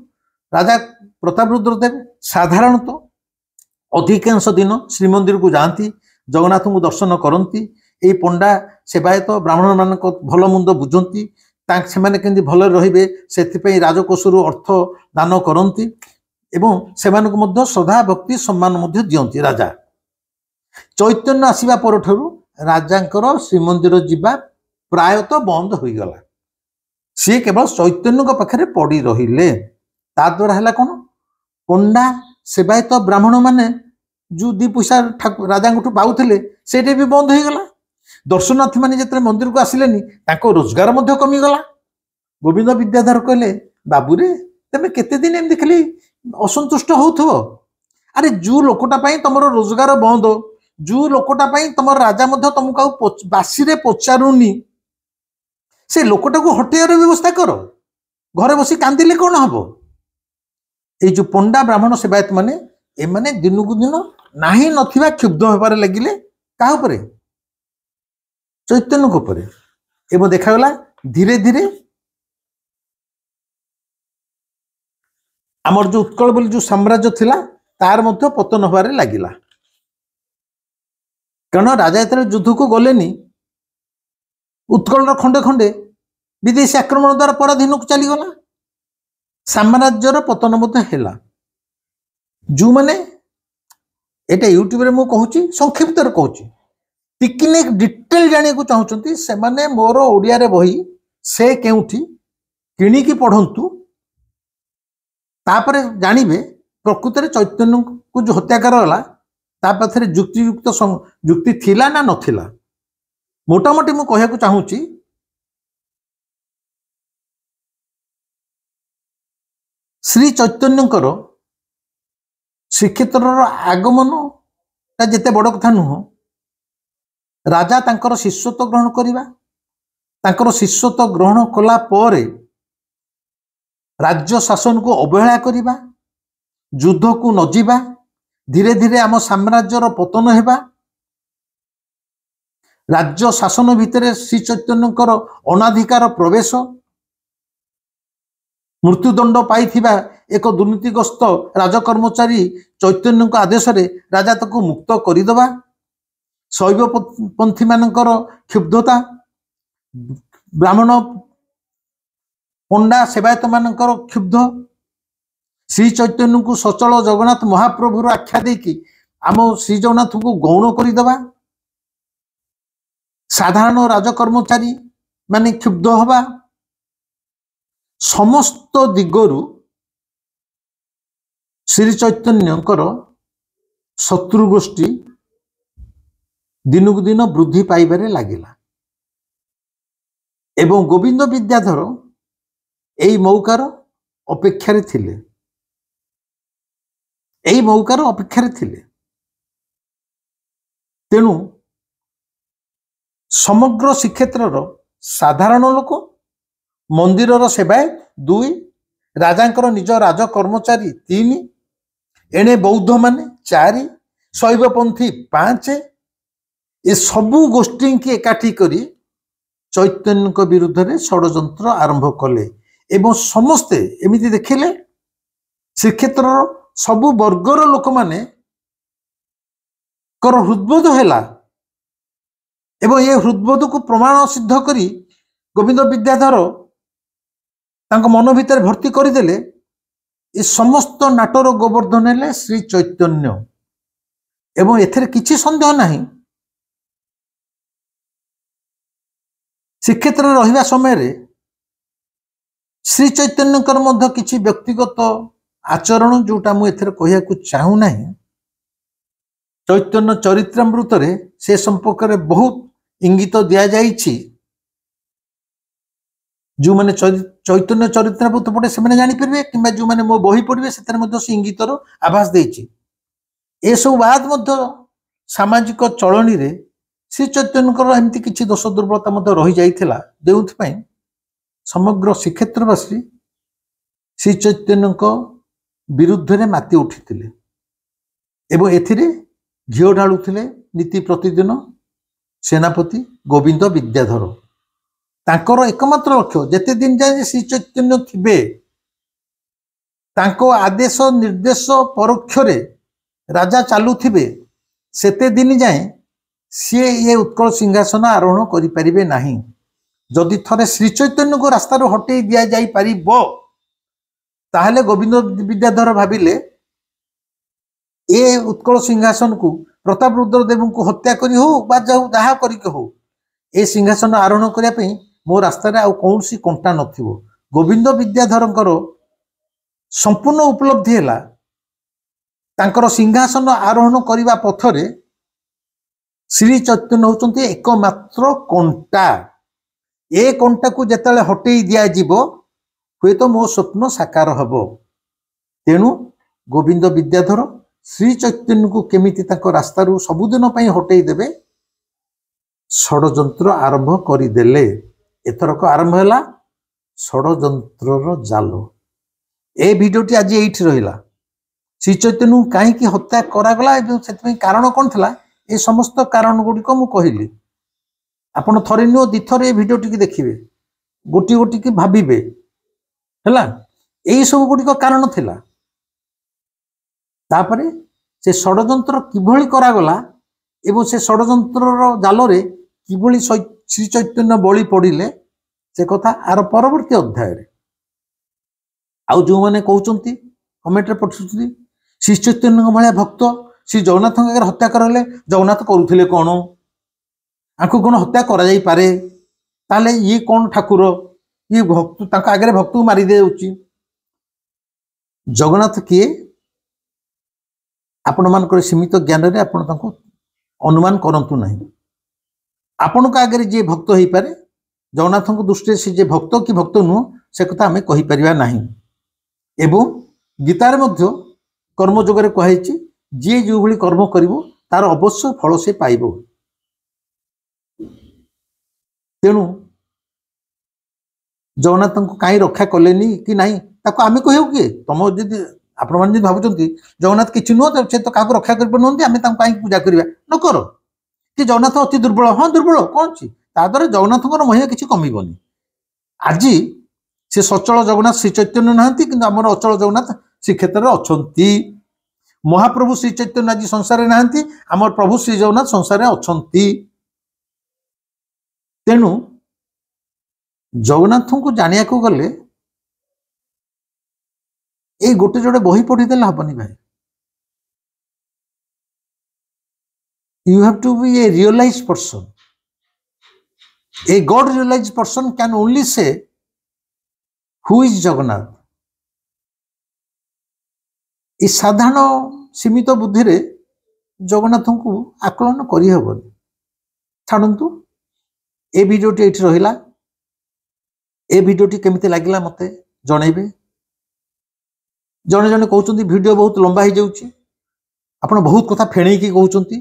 राजा प्रतापरुद्रदेव साधारणतः अधिकांश दिन श्रीमंदिर को जाती, जगन्नाथ को दर्शन करती। ये पंडा सेवायत ब्राह्मण मान भल मुंद बुझती, से भल रे से राजकोषर अर्थ दान करती एवं से श्रद्धा भक्ति सम्मान दियंती। राजा चैतन्य आसवा पर राजा श्रीमंदिर जीवा प्रायतः बंद हो गला। सी केवल चैतन्य पाखे पड़ी रहिले। ता द्वारा है कौन, पंडा सेवायत ब्राह्मण माने जो दी पैसा राजा पाऊले से भी बंद हो गला। दर्शनार्थी मैंने जिते मंदिर को आसिले रोजगार कमीगला। गोविंद विद्याधर कहले बाबूरे तेमे केते दिन एम देखली असंतुष्ट होथो? अरे जो लोकटा तुम रोजगार बंद, जो लोकटा तुम राजा तुमको बासी रे पचारूनी, से लोकटा को हटेयर व्यवस्था कर। घरे बसी कांदिले कौन हम? ये जो पंडा ब्राह्मण सेवायत माने ए माने दिन को दिन नाही नथिबा क्षुब्ध होबार लगिले। काहा उपरे? चैतन्य उपरे। एवं देखागला धीरे धीरे आमर जो उत्कल बोली जो साम्राज्य थिला तार मध्य पतन होबार लगिला। कारण राजा एतरे युद्ध को गलेनी, उत्कल खंडे खंडे विदेशी आक्रमण द्वारा पराधीन को चलीगला। साम्राज्यर पतन मध्य हेला। जो माने एटा यूट्यूब रे मु कहूची, संक्षिप्त रे कहूची, टिकनिक डिटेल जाने को चाहूचंती से माने मोर ओडिया रे बही से केउठी किणी की पढ़ंतु, तापरे जानिबे प्रकृत रे चैतन्य को जो हत्याकार होला ता पाथरे युक्तियुक्त युक्ति थिला ना नथिला। मोटामोटी मु कहया को चाहूची श्री चैतन्यकर श्रीक्षेत्र आगमन ता जेते बड़ कथा नुह। राजा तांकर शिष्यत्व ग्रहण करिबा, तांकर शिष्यत्व ग्रहण कला परे राज्य शासन को अवहेला करिबा, युद्ध को न जिबा, धीरे धीरे आम साम्राज्यर पतन हेबा, राज्य शासन भितर श्री चैतन्यकर अनाधिकार प्रवेश, मृत्युदंड पाई एक दुर्नीतिग्रस्त राजकर्मचारी चैतन्य आदेश रे राजा ताको मुक्त करदेवा, शैवपंथी मानकर क्षुब्धता, ब्राह्मण पंडा सेवायत मानकर क्षुब्ध, श्री चैतन्य को सचल जगन्नाथ महाप्रभुर आख्या देकी आम श्री जगन्नाथ को गौण करदेवा, साधारण राजकर्मचारी माने क्षुब्ध हवा, समस्त दिगरु श्री चैतन्यकर शत्रु गोष्ठी दिन को दिन वृद्धि पाइबारे लागिला। एवं गोविंद विद्याधर ଏଇ ମୌକାର ଅପେକ୍ଷାରେ ଥିଲେ, ଏଇ ମୌକାର ଅପେକ୍ଷାରେ ଥିଲେ। ତେଣୁ ସମଗ୍ର ଶ୍ରୀକ୍ଷେତ୍ରର ସାଧାରଣ ଲୋକ, ମନ୍ଦିରର ସେବାୟତ 2, ରାଜାଙ୍କର ନିଜ ରାଜ କର୍ମଚାରୀ 3, ଏଣେ ବୌଦ୍ଧମାନେ 4, ଶୈବପନ୍ଥୀ 5, ଏ ସବୁ ଗୋଷ୍ଠୀଙ୍କୁ ଏକାଠି କରି ଚୈତନ୍ୟଙ୍କ ବିରୁଦ୍ଧରେ ଷଡ଼ଯନ୍ତ୍ର ଆରମ୍ଭ କଲେ ଏବଂ ସମସ୍ତେ ଏମିତି ଦେଖିଲେ ଶ୍ରୀକ୍ଷେତ୍ରର ସବୁ ବର୍ଗର ଲୋକମାନଙ୍କର ହୃଦବୋଧ ହେଲା ଏବଂ ଏ ହୃଦବୋଧକୁ ପ୍ରମାଣ ସିଦ୍ଧ କରି ଗୋବିନ୍ଦ ବିଦ୍ୟାଧର ତାଙ୍କ ମନ ଭିତରେ ଭର୍ତ୍ତି କରିଦେଲେ। ଏ ସମସ୍ତ ନାଟର ଗୋବର୍ଦ୍ଧନ ହେଲେ ଶ୍ରୀ ଚୈତନ୍ୟ ଏବଂ ଏଥିରେ କିଛି ସନ୍ଦେହ ନାହିଁ ଶ୍ରୀକ୍ଷେତ୍ରରେ ରହିବା ସମୟରେ ଶ୍ରୀ ଚୈତନ୍ୟଙ୍କର ମଧ୍ୟ କିଛି ବ୍ୟକ୍ତିଗତ ଆଚରଣ ଯୋଉଟା ମୁଁ ଏଥିରେ କହିବାକୁ ଚାହୁଁ ନାହିଁ। ଚୈତନ୍ୟ ଚରିତ୍ରାମୃତରେ ସେ ସମ୍ପର୍କରେ ବହୁତ ଇଙ୍ଗିତ ଦିଆଯାଇଛି। ଯେଉଁମାନେ ଚୈତନ୍ୟ ଚରିତ୍ରାମୃତ ପଢ଼େ ସେମାନେ ଜାଣିପାରିବେ, କିମ୍ବା ଯେଉଁମାନେ ମୋ ବହି ପଢ଼ିବେ ସେଥିରେ ମଧ୍ୟ ସେ ଇଙ୍ଗିତର ଆଭାସ ଦେଇଛି। ଏସବୁ ବାଦ ମଧ୍ୟ ସାମାଜିକ ଚଳଣୀରେ ଶ୍ରୀ ଚୈତନ୍ୟଙ୍କର ଏମିତି କିଛି ଦୋଷ ଦୁର୍ବଳତା ମଧ୍ୟ ରହିଯାଇଥିଲା, ଯେଉଁଥିପାଇଁ ସମଗ୍ର ଶ୍ରୀକ୍ଷେତ୍ରବାସୀ ଶ୍ରୀ ଚୈତନ୍ୟଙ୍କ ବିରୁଦ୍ଧରେ ମାତି ଉଠିଥିଲେ ଏବଂ ଏଥିରେ ଘିଅ ଢାଳୁଥିଲେ ନୀତି ପ୍ରତିଦିନ ସେନାପତି ଗୋବିନ୍ଦ ବିଦ୍ୟାଧର। ତାଙ୍କର ଏକମାତ୍ର ଲକ୍ଷ୍ୟ ଯେତେ ଦିନ ଯାଏ ଶ୍ରୀ ଚୈତନ୍ୟ ଥିବେ, ତାଙ୍କ ଆଦେଶ ନିର୍ଦ୍ଦେଶ ପରୋକ୍ଷରେ ରାଜା ଚାଲୁଥିବେ, ସେତେ ଦିନ ଯାଏ ସିଏ ଏ ଉତ୍କଳ ସିଂହାସନ ଆରୋହଣ କରିପାରିବେ ନାହିଁ। ଯଦି ଥରେ ଶ୍ରୀ ଚୈତନ୍ୟକୁ ରାସ୍ତାରୁ ହଟେଇ ଦିଆଯାଇପାରିବ, ତାହେଲେ ଗୋବିନ୍ଦ ବିଦ୍ୟାଧର ଭାବିଲେ ଏ ଉତ୍କଳ ସିଂହାସନକୁ ପ୍ରତାପରୁଦ୍ର ଦେବଙ୍କୁ ହତ୍ୟା କରି ହଉ ବା ଯାହା କରିକି ହଉ ଏ ସିଂହାସନ ଆରୋହଣ କରିବା ପାଇଁ ମୋ ରାସ୍ତାରେ ଆଉ କୌଣସି କଣ୍ଟା ନଥିବ। ଗୋବିନ୍ଦ ବିଦ୍ୟାଧରଙ୍କର ସମ୍ପୂର୍ଣ୍ଣ ଉପଲବ୍ଧି ହେଲା ତାଙ୍କର ସିଂହାସନ ଆରୋହଣ କରିବା ପଥରେ ଶ୍ରୀ ଚୈତନ୍ୟ ହେଉଛନ୍ତି ଏକମାତ୍ର କଣ୍ଟା। ଏ କଣ୍ଟାକୁ ଯେତେବେଳେ ହଟେଇ ଦିଆଯିବ ହୁଏତ ମୋ ସ୍ୱପ୍ନ ସାକାର ହେବ। ତେଣୁ ଗୋବିନ୍ଦ ବିଦ୍ୟାଧର ଶ୍ରୀ ଚୈତନ୍ୟକୁ କେମିତି ତାଙ୍କ ରାସ୍ତାରୁ ସବୁଦିନ ପାଇଁ ହଟେଇ ଦେବେ ଷଡ଼ଯନ୍ତ୍ର ଆରମ୍ଭ କରିଦେଲେ। ଏଥରକ ଆରମ୍ଭ ହେଲା ଷଡ଼ଯନ୍ତ୍ରର ଜାଲ। ଏ ଭିଡ଼ିଓଟି ଆଜି ଏଇଠି ରହିଲା। ଶ୍ରୀ ଚୈତନ୍ୟକୁ କାହିଁକି ହତ୍ୟା କରାଗଲା ଏବଂ ସେଥିପାଇଁ କାରଣ କ'ଣ ଥିଲା, ଏ ସମସ୍ତ କାରଣ ଗୁଡ଼ିକ ମୁଁ କହିଲି। ଆପଣ ଥରେ ନୁହଁ ଦିଥର ଏ ଭିଡ଼ିଓଟିକି ଦେଖିବେ, ଗୋଟି ଗୋଟିକି ଭାବିବେ ହେଲା। ଏଇ ସବୁ ଗୁଡ଼ିକ କାରଣ ଥିଲା। ତାପରେ ସେ ଷଡ଼ଯନ୍ତ୍ର କିଭଳି କରାଗଲା ଏବଂ ସେ ଷଡ଼ଯନ୍ତ୍ରର ଜାଲରେ କିଭଳି ଶ୍ରୀ ଚୈତନ୍ୟ ବଳି ପଡ଼ିଲେ ସେ କଥା ଆର ପରବର୍ତ୍ତୀ ଅଧ୍ୟାୟରେ। ଆଉ ଯେଉଁମାନେ କହୁଛନ୍ତି କମେଣ୍ଟରେ ପଠଉଛନ୍ତି ଶ୍ରୀ ଚୈତନ୍ୟଙ୍କ ଭଳିଆ ଭକ୍ତ ଶ୍ରୀ ଜଗନ୍ନାଥଙ୍କ ଆଗରେ ହତ୍ୟା କରାଗଲେ ଜଗନ୍ନାଥ କରୁଥିଲେ କ'ଣ, ଆଙ୍କୁ କ'ଣ ହତ୍ୟା କରାଯାଇପାରେ, ତାହେଲେ ଇଏ କ'ଣ ଠାକୁର, ଇଏ ଭକ୍ତ ତାଙ୍କ ଆଗରେ ଭକ୍ତକୁ ମାରି ଦିଆଯାଉଛି। ଜଗନ୍ନାଥ କିଏ ଆପଣମାନଙ୍କର ସୀମିତ ଜ୍ଞାନରେ ଆପଣ ତାଙ୍କୁ ଅନୁମାନ କରନ୍ତୁ ନାହିଁ। ଆପଣଙ୍କ ଆଗରେ ଯିଏ ଭକ୍ତ ହେଇପାରେ, ଜଗନ୍ନାଥଙ୍କ ଦୃଷ୍ଟିରେ ସେ ଯେ ଭକ୍ତ କି ଭକ୍ତ ନୁହଁ ସେ କଥା ଆମେ କହିପାରିବା ନାହିଁ। ଏବଂ ଗୀତାରେ ମଧ୍ୟ କର୍ମଯୋଗରେ କୁହାଯାଇଛି ଯିଏ ଯେଉଁଭଳି କର୍ମ କରିବ ତାର ଅବଶ୍ୟ ଫଳ ସେ ପାଇବ। ତେଣୁ ଜଗନ୍ନାଥଙ୍କୁ କାହିଁ ରକ୍ଷା କଲେନି କି ନାହିଁ ତାକୁ ଆମେ କହିବୁ କିଏ? ତମ ଯଦି ଆପଣମାନେ ଯଦି ଭାବୁଛନ୍ତି ଜଗନ୍ନାଥ କିଛି ନୁହଁ ସେ ତ କାହାକୁ ରକ୍ଷା କରିପାରୁନାହାନ୍ତି ଆମେ ତାଙ୍କୁ କାହିଁକି ପୂଜା କରିବା, ନ କର। କି ଜଗନ୍ନାଥ ଅତି ଦୁର୍ବଳ, ହଁ ଦୁର୍ବଳ କ'ଣ ଅଛି, ତା ଦ୍ୱାରା ଜଗନ୍ନାଥଙ୍କର ମହିମା କିଛି କମିବନି। ଆଜି ସେ ସଚଳ ଜଗନ୍ନାଥ ଶ୍ରୀ ଚୈତନ୍ୟ ନାହାନ୍ତି, କିନ୍ତୁ ଆମର ଅଚଳ ଜଗନ୍ନାଥ ଶ୍ରୀକ୍ଷେତ୍ରରେ ଅଛନ୍ତି। ମହାପ୍ରଭୁ ଶ୍ରୀ ଚୈତନ୍ୟ ଆଜି ସଂସାରରେ ନାହାନ୍ତି, ଆମର ପ୍ରଭୁ ଶ୍ରୀ ଜଗନ୍ନାଥ ସଂସାରରେ ଅଛନ୍ତି। ତେଣୁ ଜଗନ୍ନାଥଙ୍କୁ ଜାଣିବାକୁ ଗଲେ ଏଇ ଗୋଟେ ଯୋଡ଼େ ବହି ପଢ଼ିଦେଲେ ହବନି ଭାଇ। You have to be a realized person. A God realized person can only say who is Jagannath. ଏ ସାଧାରଣ ସୀମିତ ବୁଦ୍ଧିରେ ଜଗନ୍ନାଥଙ୍କୁ ଆକଳନ କରିହେବନି। ଛାଡ଼ନ୍ତୁ, ଏ ଭିଡ଼ିଓଟି ଏଇଠି ରହିଲା। ए भिडियोटी केमिति लागिला मते जणैबे। जणे जणे कहउचंती वीडियो बहुत लंबा हो जाउची, आपण बहुत कथा फेणई की कहउचंती।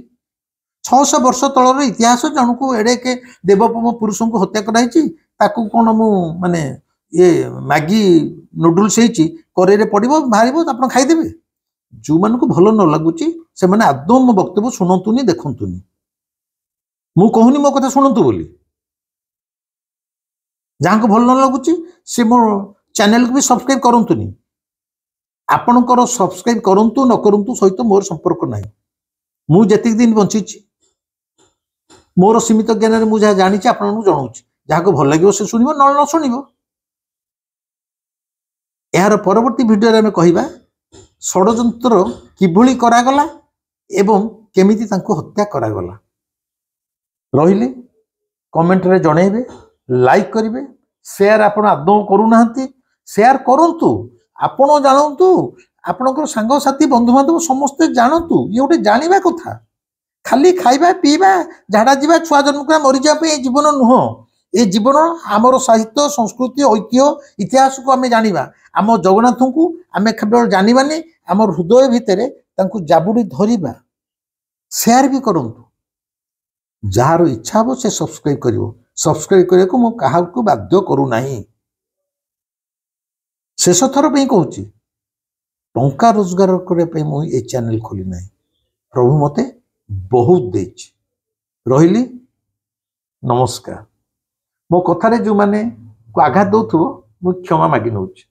600 वर्ष तलर इतिहास जनकू एडे के देवोपम पुरुष को हत्या कराई, ताकू कौन मु माने ये मैगी नूडल्स होती कड़े पड़ो बाहर आप खाईदेवे। जो मान को भल न लगुच से मैंने आदौ मो वक्तव्य शुणुनी देखुनी, मु कहूनी मो कथा शुणु बोली। जहाँ को भल न लगुच से मो चैनल को भी सब्सक्राइब करतुनी। आपणकर सब्सक्राइब करंतु न करंतु सहित मोर संपर्क ना। मु जेतिक दिन बंची मोर सीमित ज्ञान में मुझे जानी आपको जनाऊँ। जहाँ को भल लगे से शुण न शुण। यार परवर्ती वीडियो में कहवा षड्यंत्र किभली करागला एवं केमिति तांको हत्या करागला। रहिले कमेंट रे जणेबे, लाइक करिवे, शेयर आपण आदौ करूना, शेयर करंतु, आपण जानंतु, आपणकर सांग साथी बंधु बांधव समस्ते जानतु। ये गोटे जानिबा कथा। खाली खाइबा पीबा झाड़ा जीवा छुआ जन्म करा मरी जा पे जीवन नुह। ये जीवन आमर साहित्य संस्कृति ऐतिह्य इतिहास को आम जानिबा। आम जगन्नाथ को आम केवल जानिबानी, आम हृदय भितर तांको जाबुड़ी धरिबा। शेयर भी करंतु। जार इच्छा हो से सब्सक्राइब करिवो। सब्सक्राइब करिया को मो काहा को बाध्य करू नाही। शेष थर पे कहूची टंका रोजगार करने पे मु ए चैनल खोली नाही। प्रभु मते बहुत देछि। रहिली नमस्कार। मो कथारे जो माने को आघात दउथो मु क्षमा मागी नउछि।